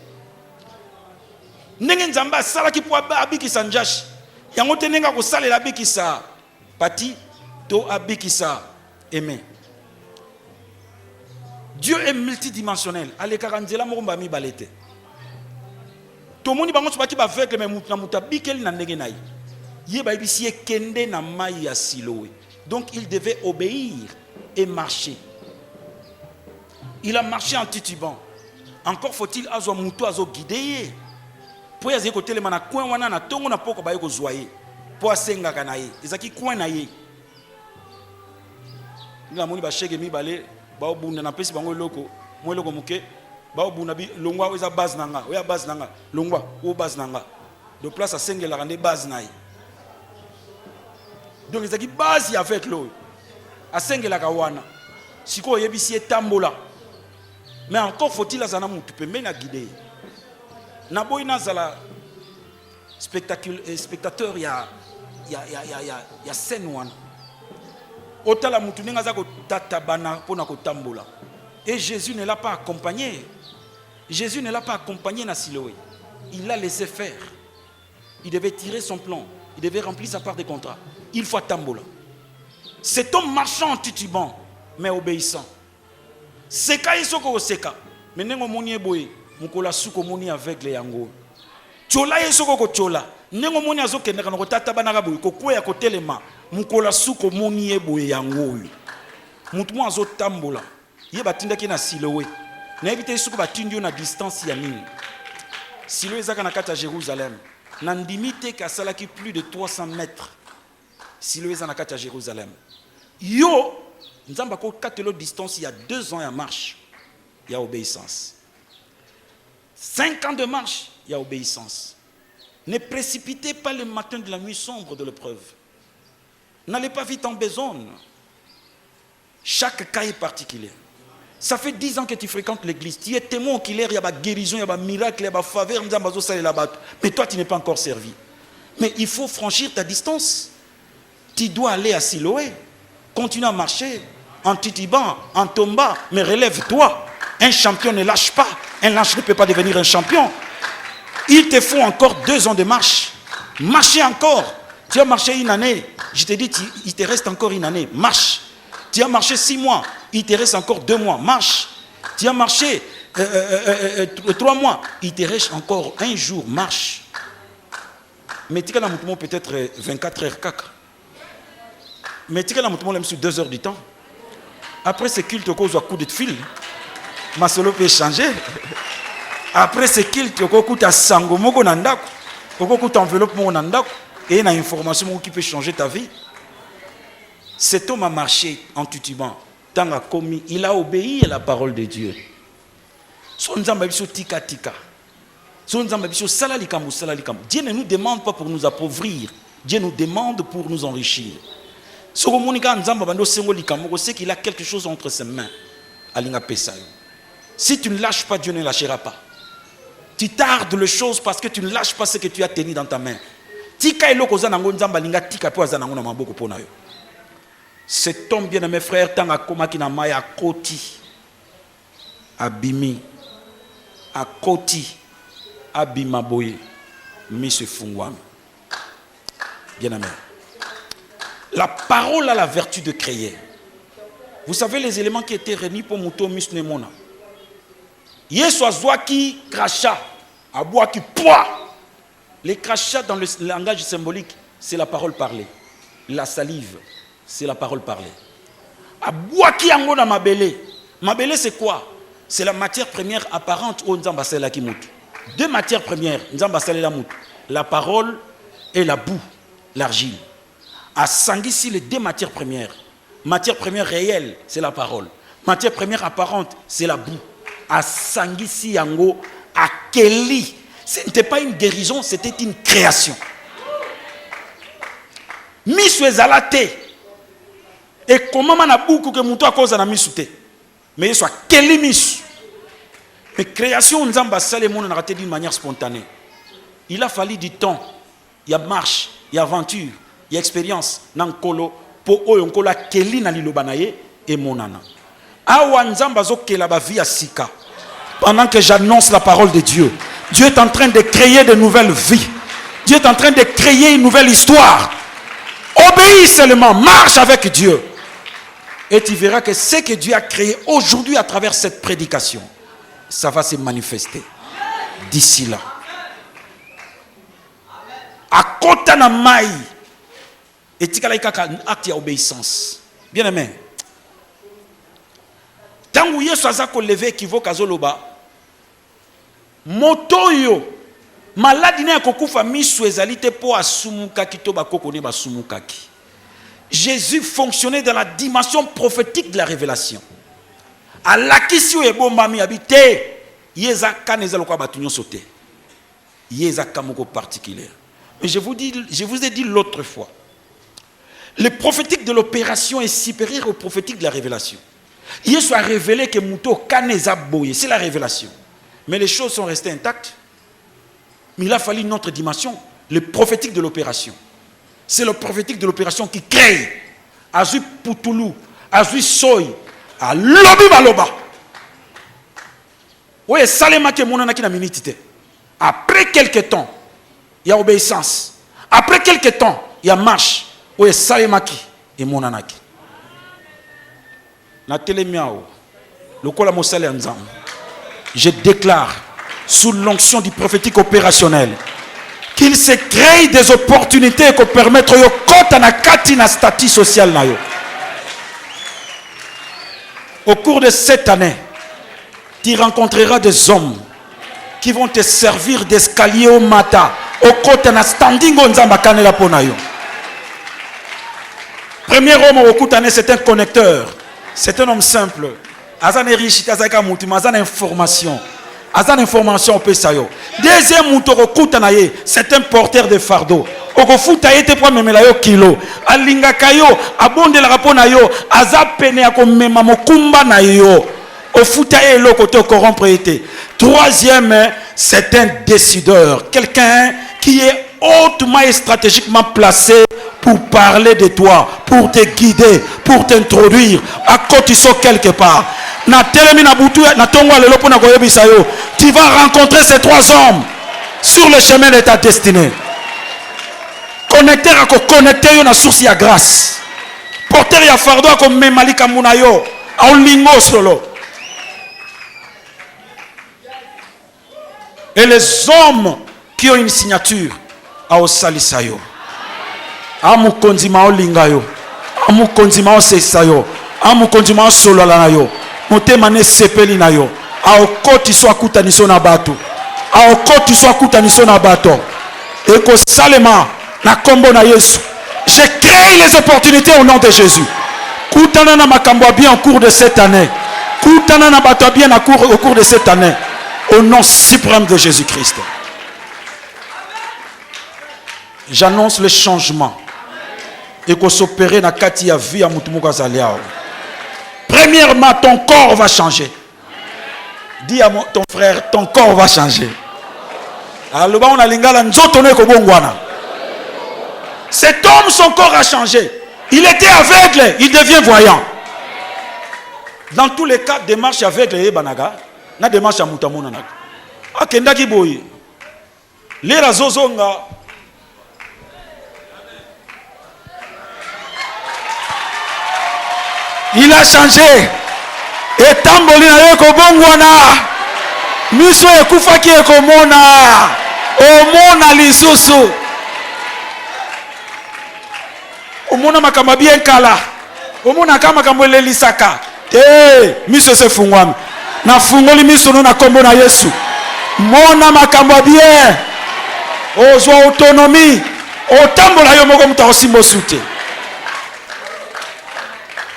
Ndenge Nzambe asala ki po abiki sanjashi. Yango tenenga ko salela abikisa pati to abikisa aimé. Dieu est multidimensionnel. Ale karanzela moko mi balete. To moni bango so baki ba aveugle mais mutu na muta bikeli na ndenge nayi. Ye ba ibisi ye kende na mai ya Siloé. Donc il devait obéir et marcher. Il a marché en titubant. Encore faut-il azo mutu azo guider. Po ya zeko telema na coin wana na tongo na poko ba yeko zoyer po asenga kana ye ezaki coin na ye nga moni ba shege mi balé ba obunda na pesi bango loko mo loko muke ba obunda bi longwa eza base nanga oya base nanga longwa o base nanga de place asengela rande base na ye donc ezaki base ya avec lo asengela ka wana siko yebisi etambola mais encore faut-il azana mutu pembe na guider. Naboy nazala spectateur ya scène wana. Otala mutu ninga za ko tatabana pona ko tambola. Et Jésus ne l'a pas accompagné. Jésus ne l'a pas accompagné na Siloé. Il l'a laissé faire. Il devait tirer son plan. Il devait remplir sa part de contrat. Il faut tambola. Cet homme marchant en titubant mais obéissant. Seka isoko seka. Menengo moni boye. Mukola suko moni aveugle yango. Chola yesoko ko chola. Nengo moni azokenda kana ko tata banaka boye ko kweya ko telema. Mukola suko moni eboye yango. Mutu mo azotambola. Ye batindaki na Siloé. Na ebite suko batindio na distance ya nini. Siloé ezaka na kati ya Jérusalem. Na ndimite ka salaki plus de 300 mètres. Siloé ezaka na kati ya Jérusalem. Yo nzamba ko katelo distance il y a 2 ans ya marche. Il y a obéissance. 5 ans de marche, il y a obéissance. Ne précipitez pas le matin de la nuit sombre de l'épreuve. N'allez pas vite en besogne. Chaque cas est particulier. Ça fait 10 ans que tu fréquentes l'église. Tu es témoin oculaire, il y a des guérisons, il y a des miracles, il y a des faveurs. Mais toi, tu n'es pas encore servi. Mais il faut franchir ta distance. Tu dois aller à Siloé. Continue à marcher. En titubant, en tombant. Mais relève-toi. Un champion ne lâche pas. Un lâche ne peut pas devenir un champion. Il te faut encore 2 ans de marche. Marchez encore. Tu as marché 1 année. Je te dis, il te reste encore 1 année. Marche. Tu as marché 6 mois. Il te reste encore 2 mois. Marche. Tu as marché 3 mois. Il te reste encore 1 jour. Marche. Mais tu as peut-être 24 heures caca. Mais tu as même sur 2 heures du temps. Après ce culte, cause à coup de fil. Ma solo peut changer. Après ce culte, tu as sango moko nandako. Tu as enveloppe moko nandako. Et il y a une information qui peut changer ta vie. Cet homme a marché en titubant. Tant a commis, il a obéi à la parole de Dieu. Son zambabiso tika tika. Son zambabiso salalikam salalikam. Dieu ne nous demande pas pour nous appauvrir. Dieu nous demande pour nous enrichir. C'est qu'il a quelque chose entre ses mains. Si tu ne lâches pas, Dieu ne lâchera pas. Tu tardes les choses parce que tu ne lâches pas ce que tu as tenu dans ta main. Cet homme bien aimé frère, tant à Koma qui n'a pas à Koti, Abimi, à Koti, Abimaboye, Monsieur Fungwam. Bien aimé. La parole a la vertu de créer. Vous savez les éléments qui étaient réunis pour Mouto Misnemona. Yesu azwaki crachat, abwaki poids. Les crachats dans le langage symbolique, c'est la parole parlée. La salive, c'est la parole parlée. Abwaki yango na mabele. Mabele c'est quoi? C'est la matière première apparente au Nzamba Sela ki mutu. 2 matières premières, Nzamba Sela mutu. La parole et la boue, l'argile. À Sangisi, les 2 matières premières. Matière première réelle, c'est la parole. Matière première apparente, c'est la boue. À Sangisi Yango, à Kelly, ce n'était pas une guérison, c'était une création. Misu ezalate. Et comment on a beaucoup que mouto à cause de la misute. Mais il soit Kelly misu. Mais création, nous avons raté d'une manière spontanée. Il a fallu du temps. Il y a marche, il y a aventure. Il y a expérience dans kolo pour oyonkolo keli na lilobanaye et monana. Awa nzamba zo kela ba vie asika. Pendant que j'annonce la parole de Dieu, Dieu est en train de créer de nouvelles vies. Dieu est en train de créer une nouvelle histoire. Obéis seulement, marche avec Dieu. Et tu verras que ce que Dieu a créé aujourd'hui à travers cette prédication, ça va se manifester d'ici là. À kota na mai. Et tu as un acte d'obéissance. Bien aimé. Tant que Yesu a levé équivoque à Zoloba, motoyo, maladi na kokufa misu ezalite po asumukaki to bakokone basumukaki. Jésus fonctionnait dans la dimension prophétique de la révélation. Alakisio ebombami habité, yezaka nezaloko batunyo sauté. Yezaka moko particulier. Mais je vous ai dit l'autre fois. Le prophétique de l'opération est supérieur au prophétique de la révélation. Jésus a révélé que Mouto Kaneza Boye, c'est la révélation. Mais les choses sont restées intactes. Mais il a fallu une autre dimension, le prophétique de l'opération. C'est le prophétique de l'opération qui crée. Azui Poutoulou, Azui Soy, à Lobi Baloba. Oui, Salema qui est mon anaki na minitité. Après quelques temps, il y a obéissance. Après quelques temps, il y a marche. Oui, Salemaki et Monanaki. Je déclare sous l'onction du prophétique opérationnel qu'il se crée des opportunités qui permettent de faire un statut social. Au cours de cette année, tu rencontreras des hommes qui vont te servir d'escalier au matin. Au côté de standing on zamba kanela ponayo. Premier homme au Koutané, c'est un connecteur. C'est un homme simple. Azan est riche, Azaka Moutima, Azan information. Azan information au Pesayo. Deuxième Moutoro-Koutanaye, c'est un porteur de fardeau. Okofuta yete po memela yo kilo. Alinga kayo, abonde la rapona yo, azapene ya komema mokumba na yo. Ofuta ye lo kote corrompre yete. Troisième, c'est un décideur. Quelqu'un qui est hautement et stratégiquement placé pour parler de toi, pour te guider, pour t'introduire à Kotiso quelque part. Tu vas rencontrer ces trois hommes sur le chemin de ta destinée. Connecter à connecter à la source de grâce. Porter à fardeau à memalika munayo à lingo solo. Et les hommes qui ont une signature à Osalisayo. Amu konzima o lingayo. Amu konzima o sesayo. Amu konzima o solo lanayo. Motema ne sepeli nayo. A okoti so akuta niso na bato. A okoti so akuta niso na bato. Eko salema na kombo na Yesu. J'ai créé les opportunités au nom de Jésus. Koutana na makambo bien au cours de cette année. Koutana na bato bien au cours de cette année. Au nom suprême de Jésus-Christ. J'annonce le changement. Et qu'on s'opère dans Katia vie à Moutumuka Zaliao. Premièrement, ton corps va changer. Dis à ton frère, ton corps va changer. Alors, on a lingala nzotone ko bongwana. Cet homme, son corps a changé. Il était aveugle, il devient voyant. Dans tous les cas, démarche aveugle et banaga, na démarche à Moutamona. Akenda ki boyi. Les razozonga. Il a changé. Et tambolina yeko bongwana. Miso ekufaki ekomona. Omona lisusu. Omona makamba bien kala. Omona kama kamwele lisaka. Miso se fungwami. Na fungoli miso no na kombo na Yesu. Mona makamba bien. Ozwa autonomie. Otambola yo moko muta osimbo sute.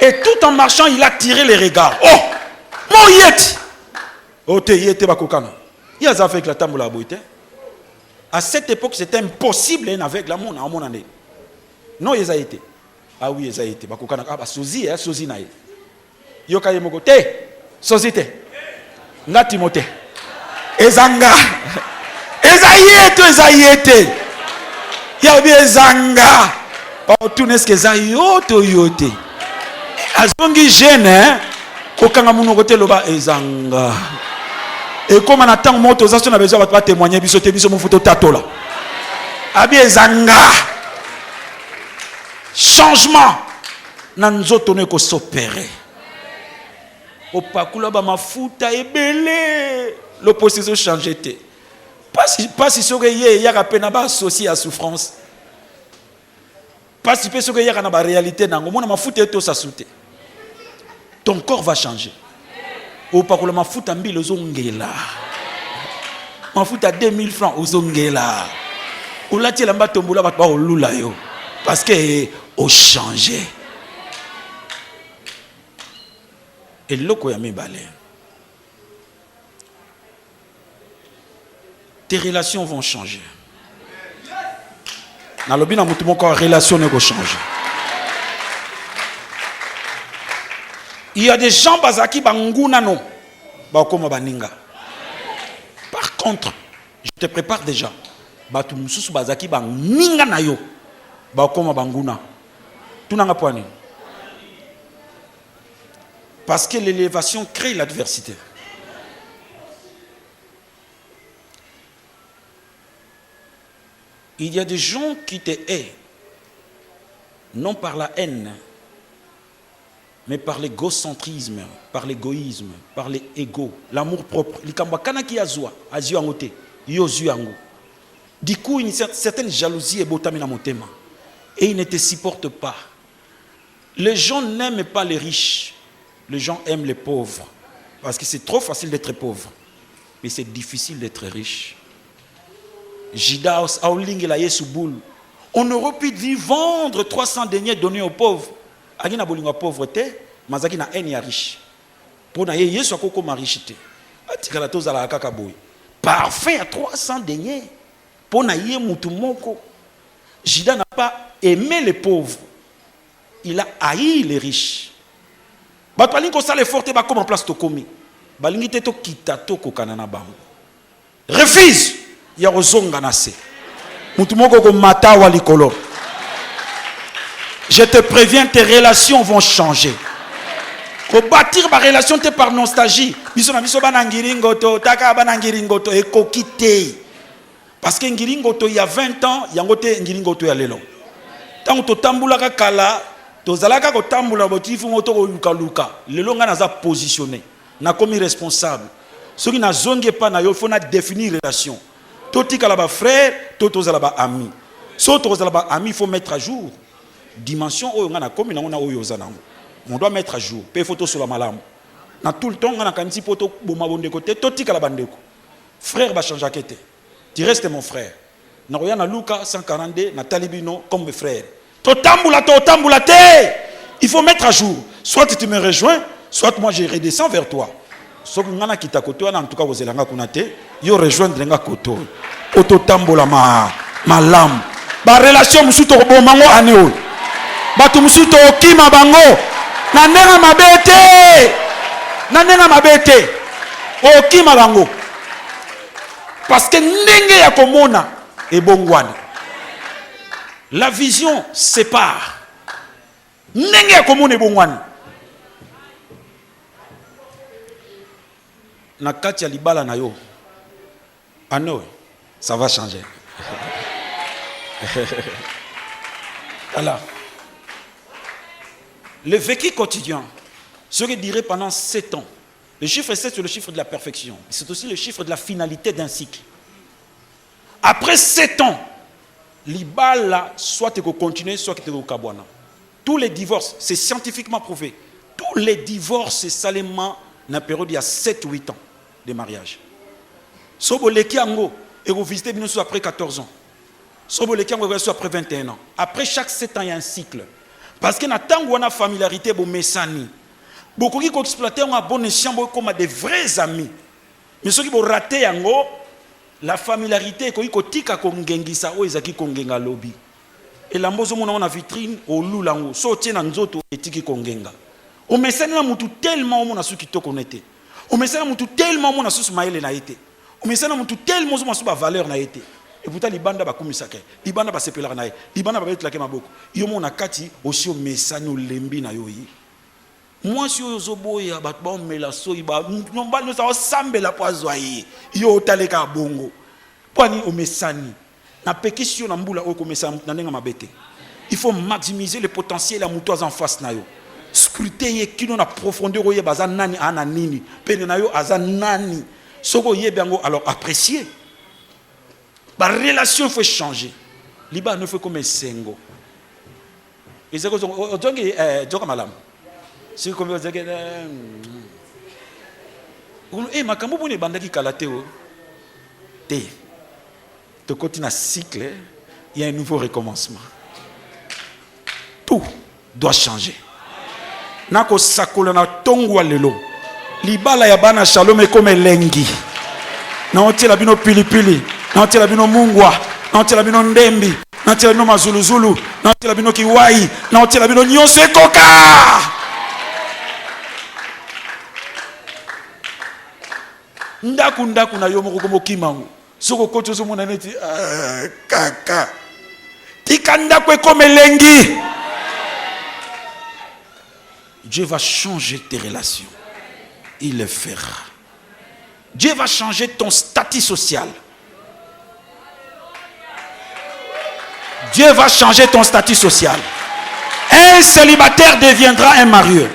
Et tout en marchant, il a tiré les regards. Oh! Mon yeti! Oh, te yeti bakokana. Il y a avec la tambola boite. À cette époque, c'était impossible avec la monde en mon année. Non, ils a été. Ah oui, ils a été. Bakokana. Ah, bah, sozi, hein, sozi naï. Yoka yemoko. Te! Sozi te. Nga Timote. Ezanga. Ezayete, ezayete. Yabi ezanga. Pas tout n'est-ce que zayoto yote. Azongi jeune kokanga muno kote loba ezanga et comme na tant moto za sona besoin ba témoigner biso te biso mufuto tatola abi ezanga changement na nzoto ne ko s'opérer opakula ba mafuta ebele l'opposition changer te pas si soke ye ya kapena ba associé à souffrance pas si peut soke ya kana ba réalité nango mona mafuta eto sa soute. Ton corps va changer. Ou pas que le mafout à 1000 ozongela. Mafout à 2000 francs ozongela. Ou là tu l'as tombola va pas au lula yo. Parce que au changé. Et l'oko ya mi balé. Tes relations vont changer. Dans le bien mon corps relation ne va changer. Il y a des gens bazaki banguna no bakoma baninga. Par contre, je te prépare déjà. Batu mususu bazaki baninga na yo bakoma banguna. Tunanga poani. Parce que l'élévation crée l'adversité. Il y a des gens qui te haïssent non par la haine, mais par l'égocentrisme, par l'égoïsme, par l'ego, l'amour propre. Du coup, une certaine jalousie est botamina motema. Et ils ne te supportent pas. Les gens n'aiment pas les riches. Les gens aiment les pauvres. Parce que c'est trop facile d'être pauvre. Mais c'est difficile d'être riche. Jidaos, Aoling et la Yesuboul. On aurait pu vendre 300 deniers donnés aux pauvres. Agina bolinga pauvreté, mazaki na haine ya riche. Pour na yesu akoko ma richité. Parfum à 300 deniers. Pour naïe moutoumoko. Judas n'a pas aimé les pauvres. Il a haï les riches. Batwalingo ça les fortes ba comme en place to komi. Balingi te to kita to kokanana bango. Refuse. Ya rozonga na se. Moutoumoko ko mata wa likolo. Je te préviens, tes relations vont changer. Pour bâtir ma relation par nostalgie. Biso na biso bana ngiringoto, taka bana ngiringoto e kokite. Parce que ngiringoto il y a 20 ans, yangote ngiringoto ya lelo. Tant to tambula kala, to zalaka ko tambula botifu moto ko luka luka. Lelo nga naza positionné. Na komi responsable. Soki na zonge pa na yo faut na définir relation. To tikala ba frère, to zala ba ami. So to zala ba ami, il faut mettre à jour. Dimension oyo nga na komi na oyo zanango. On doit mettre à jour. Paye photo sur la malam. Na tout le temps, on a quand même photo boma bonde côté. Toti kala bandeko. Frère va changer kete. Tu restes mon frère. Na roya na Luka 142 na talibino comme mes frères. Totambula te. Il faut mettre à jour. Soit tu me rejoins, soit moi je redescends vers toi. Sauf que ngana kita koto en tout cas vous elanga kunate, yo rejoindre nga koto. Ototambula ma lam. Ba relation musuto bo mango aneo. Batu musuto okima bango. Nanenga mabete. Okima bango. Parce que ndenge ya komona e bongwani. La vision sépare. Ndenge ya komona e bongwani. Na kati ya libala na yo. Ano, ça va changer. Voilà. Le vécu quotidien, ce que dirait pendant 7 ans. Le chiffre 7, c'est le chiffre de la perfection. C'est aussi le chiffre de la finalité d'un cycle. Après 7 ans, l'ibala, soit tu continues, soit tu continues. Tous les divorces, c'est scientifiquement prouvé. Tous les divorces, c'est seulement dans la période il y a 7-8 ans de mariage. Soboleki ango, et vous visitez bien sûr après 14 ans. Soboleki ango, après 21 ans. Après chaque 7 ans, il y a un cycle. Parce que dans la familiarité, beaucoup qui exploitent un bon escient comme des vrais amis. Mais ceux qui ont raté la familiarité, ils ont tika kongengisa o ezaki kongenga lobby. Et la mbozo mona na vitrine au lulango, so tient nzoto etiki kongenga. O mesana na mutu tellement mona su kitoko nete. O mesana mutu tellement mona su maile na été. O mesana mutu tellement mona su ba valeur na été. Et pourtant libanda ba kumisaka libanda ba sepelaka na ye libanda ba betlaka maboko yo mona kati aussi o mesani o lembi na yo yi moi si yo zoboya ba ba melaso ba nomba no sa sambela poazwa yi yo taleka bongo poni o mesani na pekisio na mbula o ko mesana na ndenga mabete. Il faut maximiser le potentiel à mutoise en face na yo scruter ye kino na profondeur o ye baza nani ana nini pene na yo aza nani soko ye bango alors apprécier. La relation faut changer. Liba ne fait comme un single. Et c'est comme ça. Madame. C'est comme ça. Eh, ma kambo bone bandaki kalateo. Te. De continuer un cycle, il y a un nouveau recommencement. Tout doit changer. Nako sakola na tongwa lelo. Liba la yabana shalom comme lengi. Na otie la bino pilipili. Nanti la bino mungwa, nanti la bino ndembi, nanti la bino mazuluzulu, nanti la bino kiwai, nanti la bino nyonso ekoka. Ndaku na yo moko komo kimangu. Soko koto so mona neti kaka. Tika ndaku ekome lengi. Dieu va changer tes relations. Il le fera. Dieu va changer ton statut social. Dieu va changer ton statut social. Un célibataire deviendra un marieux.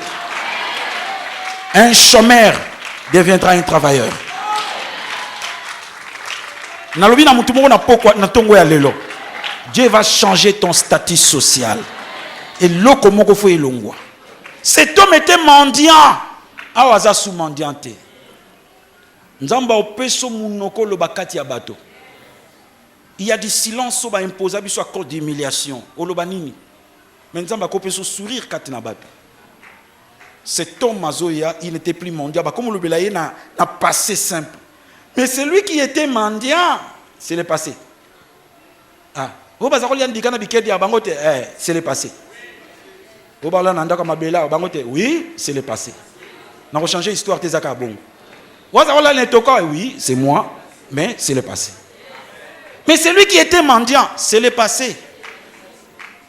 Un chômeur deviendra un travailleur. Dieu va changer ton statut social. Et l'okomoko fo elongwa. Cet homme était mendiant. Awaza sous mendianté. Nzamba opeso munoko lo bakati ya bato. Il y a du silence qui est imposé à cause d'humiliation. Mais nous avons un sourire quand nous avons cet homme Mazoya, il n'était plus mendiant. Comme le Belaye n'a passé simple. Mais celui qui était mendiant, c'est le passé. Ah. C'est le passé. Oui, c'est le passé. On a changé l'histoire de Zakabon. Oui, c'est moi, mais c'est le passé. Mais celui qui était mendiant, c'est le passé.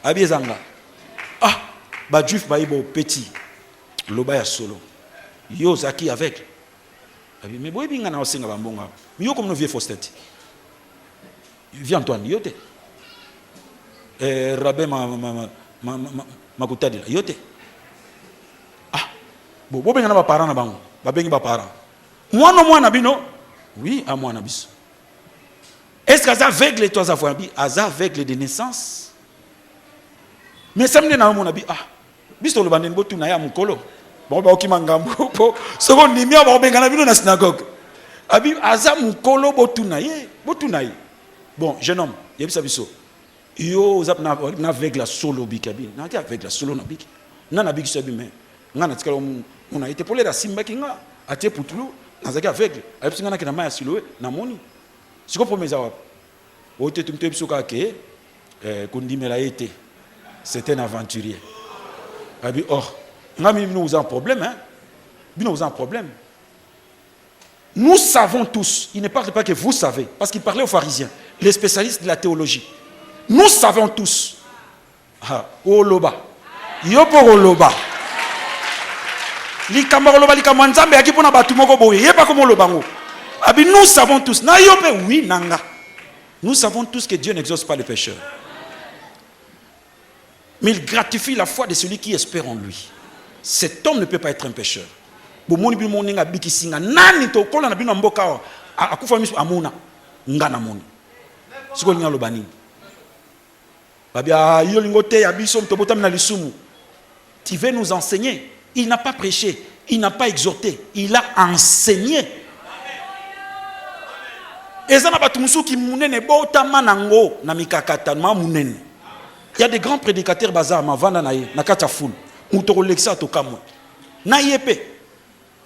Abiezanga. Ah, Badjuf Baïbo petit. Lobaya solo. Yo Zaki avec. Mais boy binga na osenga bambonga. Yo comme no vieux Faustet. Viens Antoine, yote. Rabé ma kutadi la yote. Ah, bo benga na ba parents na bango. Ba bengi ba parents. Moi na bino. Oui, à moi na biso. Est-ce que ça aveugle toi ça bi, ça aveugle de naissance? Mais ça me na mon abi ah. Biso lo banden botu na ya mukolo. Bon ba okimangambo po seconde nimia ba benga na bino na synagogue. Abi aza mukolo botu na ye. Bon, jeune homme, yebisa biso. Yo zap na aveugle solo bikabi. Na ti aveugle solo na biki. Na na biki sabi mais. Ngana tikala on a été pour les simba kinga. Atie putulu na zaki aveugle. Abi singa na kina maya siloé na moni. Siko promesa wapi. Ote tumte biso ka ke kundimela été. C'est un aventurier. Abi oh, nous avons un problème hein. Nous avons un problème. Nous savons tous, il ne parle pas que vous savez, parce qu'il parlait aux pharisiens, les spécialistes de la théologie. Nous savons tous. Ah, Oloba. Yopo Oloba. Nous savons tous. Oui, nanga. Nous savons tous que Dieu n'exauce pas les pécheurs. Mais il gratifie la foi de celui qui espère en lui. Cet homme ne peut pas être un pécheur. Tu veux nous enseigner. Il n'a pas prêché, il n'a pas exhorté, il a enseigné. Il y a des grands prédicateurs bazar mavanda na ye na kata foule mutoro lexa to kamwe na yepe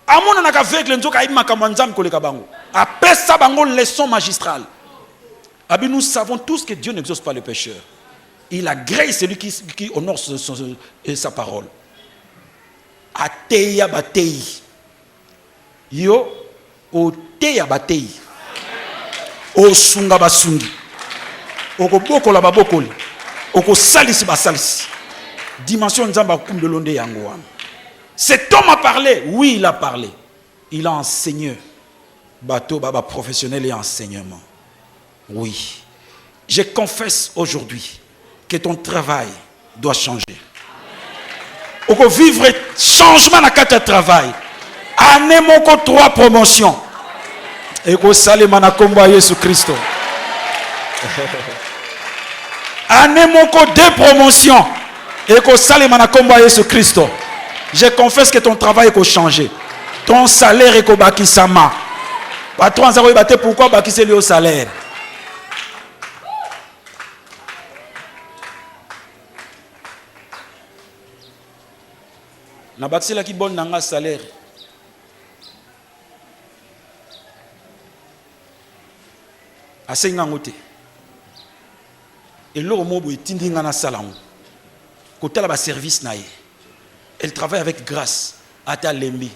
amona na ka vegle nzoka ima kamanzam koleka bango apesa bango leçon magistrale. Abi nous savons tous que Dieu n'exauce pas les pécheurs. Il agrée celui qui honore sa parole. Ateya batei yo oteya batei osunga basungi okobokola babokoli oko salisi basalisi dimension nzamba kumbe londe yango wana. Cet homme a parlé, oui il a parlé, il a enseigné bateau baba professionnel et enseignement. Oui, je confesse aujourd'hui que ton travail doit changer. Oko vivre changement na kata travail. Année moko 3 promotions. Eko salema na komba Yesu Kristo. Année moko 2 promotions. Eko salema na komba Yesu Kristo. Je confesse que ton travail eko changer. Ton salaire eko bakisama. Patron azako bate pourquoi bakise le salaire. Na bakisela ki bon nanga salaire. Asenga ngote. Et l'eau mobo etindi ngana salango. Kotala ba service na ye. Elle travaille avec grâce. Ata lembi.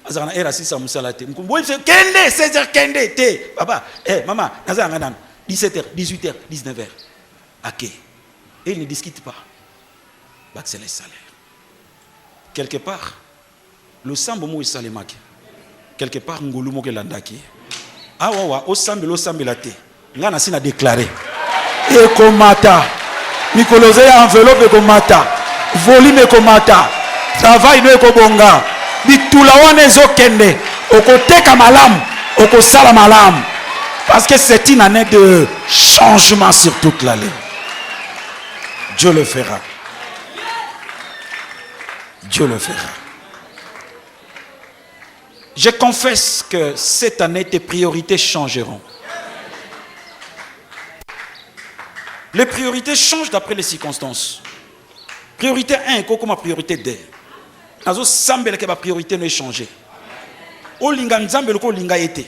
Azana era sisa musalate. Mkumbo kende 16h kende te. Papa, maman, nazanga nan 17h, 18h, 19h. OK. Et il ne discute pas. Bakisela salaire. Quelque part, le sambo mo isalemaki. Quelque part ngolu mo kelandaki. Ah wa o sambe lo sambe la te. Ngana sina déclaré. E komata. Mikoloze ya enveloppe komata. Volume komata. Travail no ekobonga. Bitula wana ezokende. Okoteka malamu, okosala malamu. Parce que c'est une année de changement sur toute l'année. Dieu le fera. Dieu le fera. Je confesse que cette année, tes priorités changeront. Les priorités changent d'après les circonstances. Priorité 1, comment priorité 2. nazo sambela ke ba priorité ne changer. O linga nzambe loko linga été.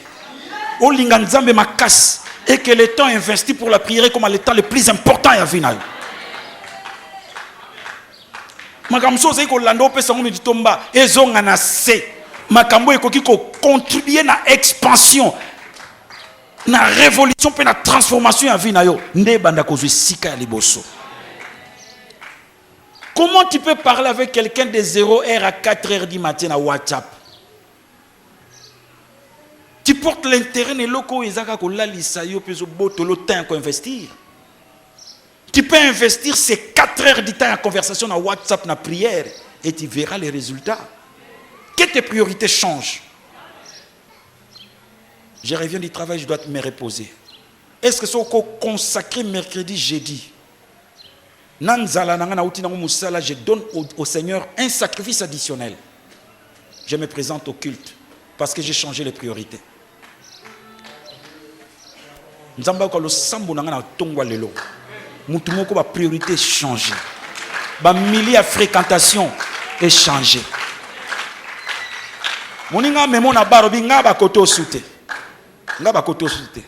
O linga nzambe makasi et que le temps investi pour la prière est comme le temps le plus important ya vie na yo. Makamso ze ko lando pesa ngumi ditomba ezonga na se. Makambo ekoki ko contribuer na expansion. Na révolution pe na transformation ya vie na yo. Nde banda kozwe sika ya liboso. Comment tu peux parler avec quelqu'un de 0h à 4h du matin à WhatsApp? Tu portes l'intérêt de l'oko ezaka ko lalisa yo peso botolo temps ko investir. Tu peux investir ces 4 heures du temps en conversation en WhatsApp, en prière, et tu verras les résultats. Que tes priorités changent. Je reviens du travail, je dois me reposer. Est-ce que c'est consacré mercredi, jeudi? Je donne au Seigneur un sacrifice additionnel. Je me présente au culte parce que j'ai changé les priorités. Moutoumoko ba priorité changer. Ba milieu à fréquentation est changé. Moninga memo na barobi nga ba koto soute. Nga ba koto soute.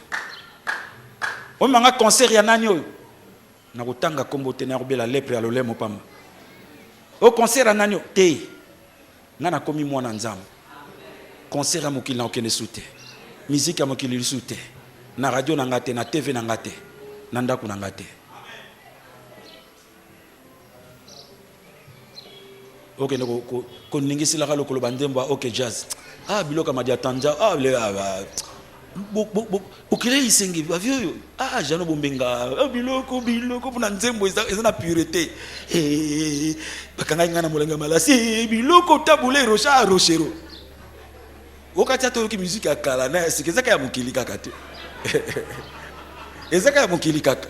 O manga concert ya nani oyo. Na kotanga kombo te na robela lepre ya lolemo pamba. O concert ya nani te. Nga na komi mwana nzambe. Concert ya mokili na okene soute. Musique ya mokili soute. Na radio na ngate na TV na ngate. Na ndako na ngate. Ok, ko ningisi la kalo kolobandemba ok jazz. Ah biloka madia tanja ah le okile isengi bavyo ah jano bombenga ah biloko pona nzembo eza na pureté bakanga ngana molenga malasi biloko tabule rocha rochero. Okati ato ki musique akala na sikeza ya mukili kaka te. Ezaka ya mukili kaka.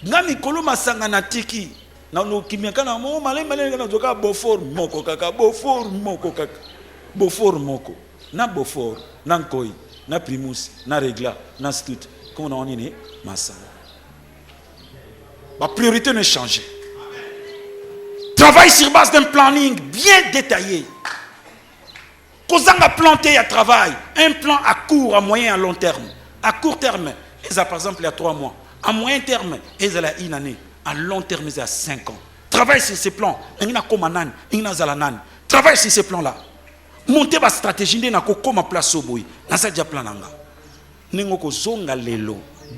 Ngami kolo masanga na tiki. Na no kimeka na mo malé na zoka bofor moko kaka bofor moko kaka bofor moko na bofor na nkoi na primus na regla na stut comme on est massa. Ma priorité ne change. Travaille sur base d'un planning bien détaillé. Kozanga planté à travail, un plan à court, à moyen, à long terme. À court terme, ils a par exemple il y a 3 mois. À moyen terme, ils a une année. À long terme, c'est à 5 ans. Travaille sur ces plans. Travaille sur ces plans-là. Montez ma stratégie. Vous avez place au bout. Vous avez déjà plan. Vous avez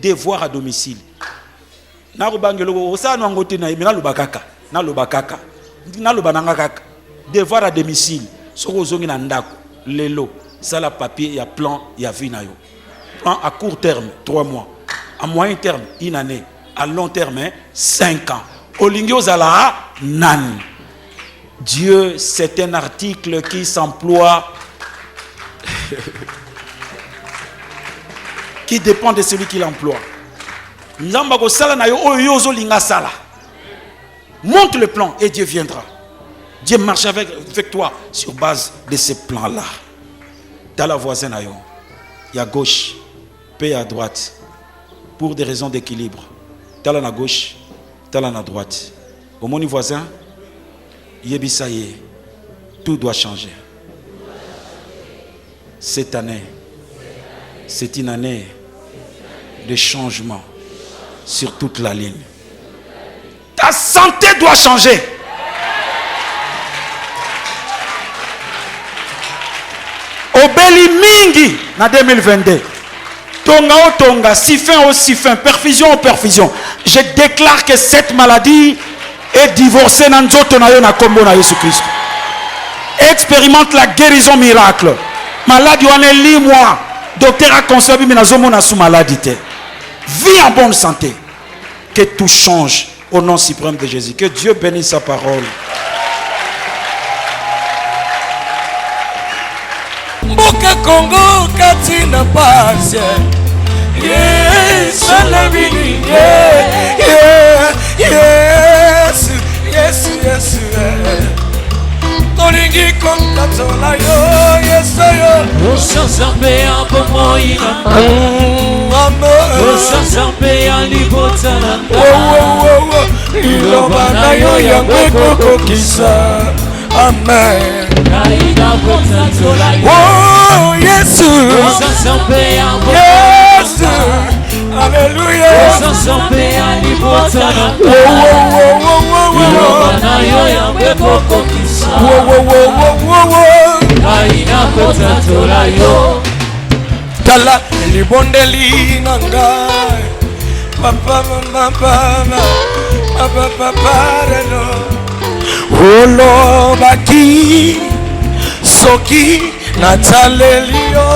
devoir à domicile. Devoir à domicile. Ça la papier, il y a plan, il y a vie. Plan à court terme, 3 mois. À moyen terme, 1 année. À long terme, 5 ans. Olingio Zala, nan. Dieu, c'est un article qui s'emploie, qui dépend de celui qui l'emploie. Monte le plan et Dieu viendra. Dieu marche avec toi sur base de ces plans-là. Dans la voisine, il y a gauche, puis à droite, pour des raisons d'équilibre. Talent à gauche, talent à droite. Au mon voisin, Yebisaye, tout doit changer. Cette année, c'est une année de changement sur toute la ligne. Ta santé doit changer. Obeli mingi na 2022. Tonga au tonga, si fin au si fin, perfusion au perfusion. Je déclare que cette maladie est divorcée dans notre na kombo na Jésus Christ. Expérimente la guérison miracle. Maladie on est li moi. Docteur a conservé mais nazomo na sous maladie. Vis en bonne santé. Que tout change au nom suprême de Jésus. Que Dieu bénisse sa parole. Mboka Congo katina pase. Yes, salamini. Yes, yes, yes. Tolingi kontatola yo, yes yo. Osansambe apomo ina. Osansambe alibotana. Ilobana yo ya kweko kisa. amen. Oh, Yesu, Yesu, Alléluia. Tala libondeli nangai, papa mama, papa reno. Olo baki soki natalelio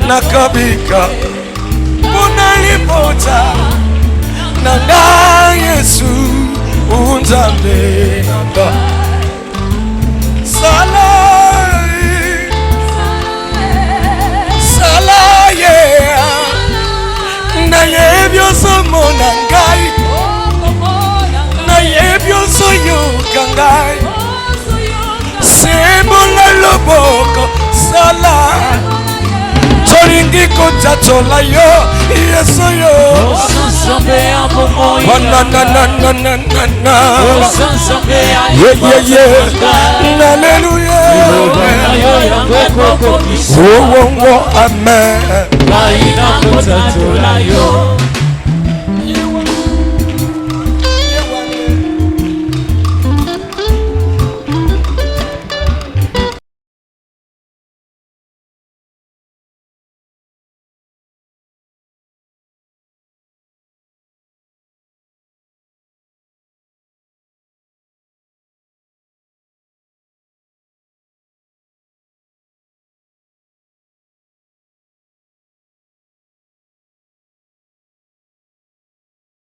nakabika monalipota nanga Yesu unzambe nanga sala yeah na yebyo somo nangai na yebyo soyo kangai sebola loboko sala toringi kotatola yo yeso yo na hallelujah amen.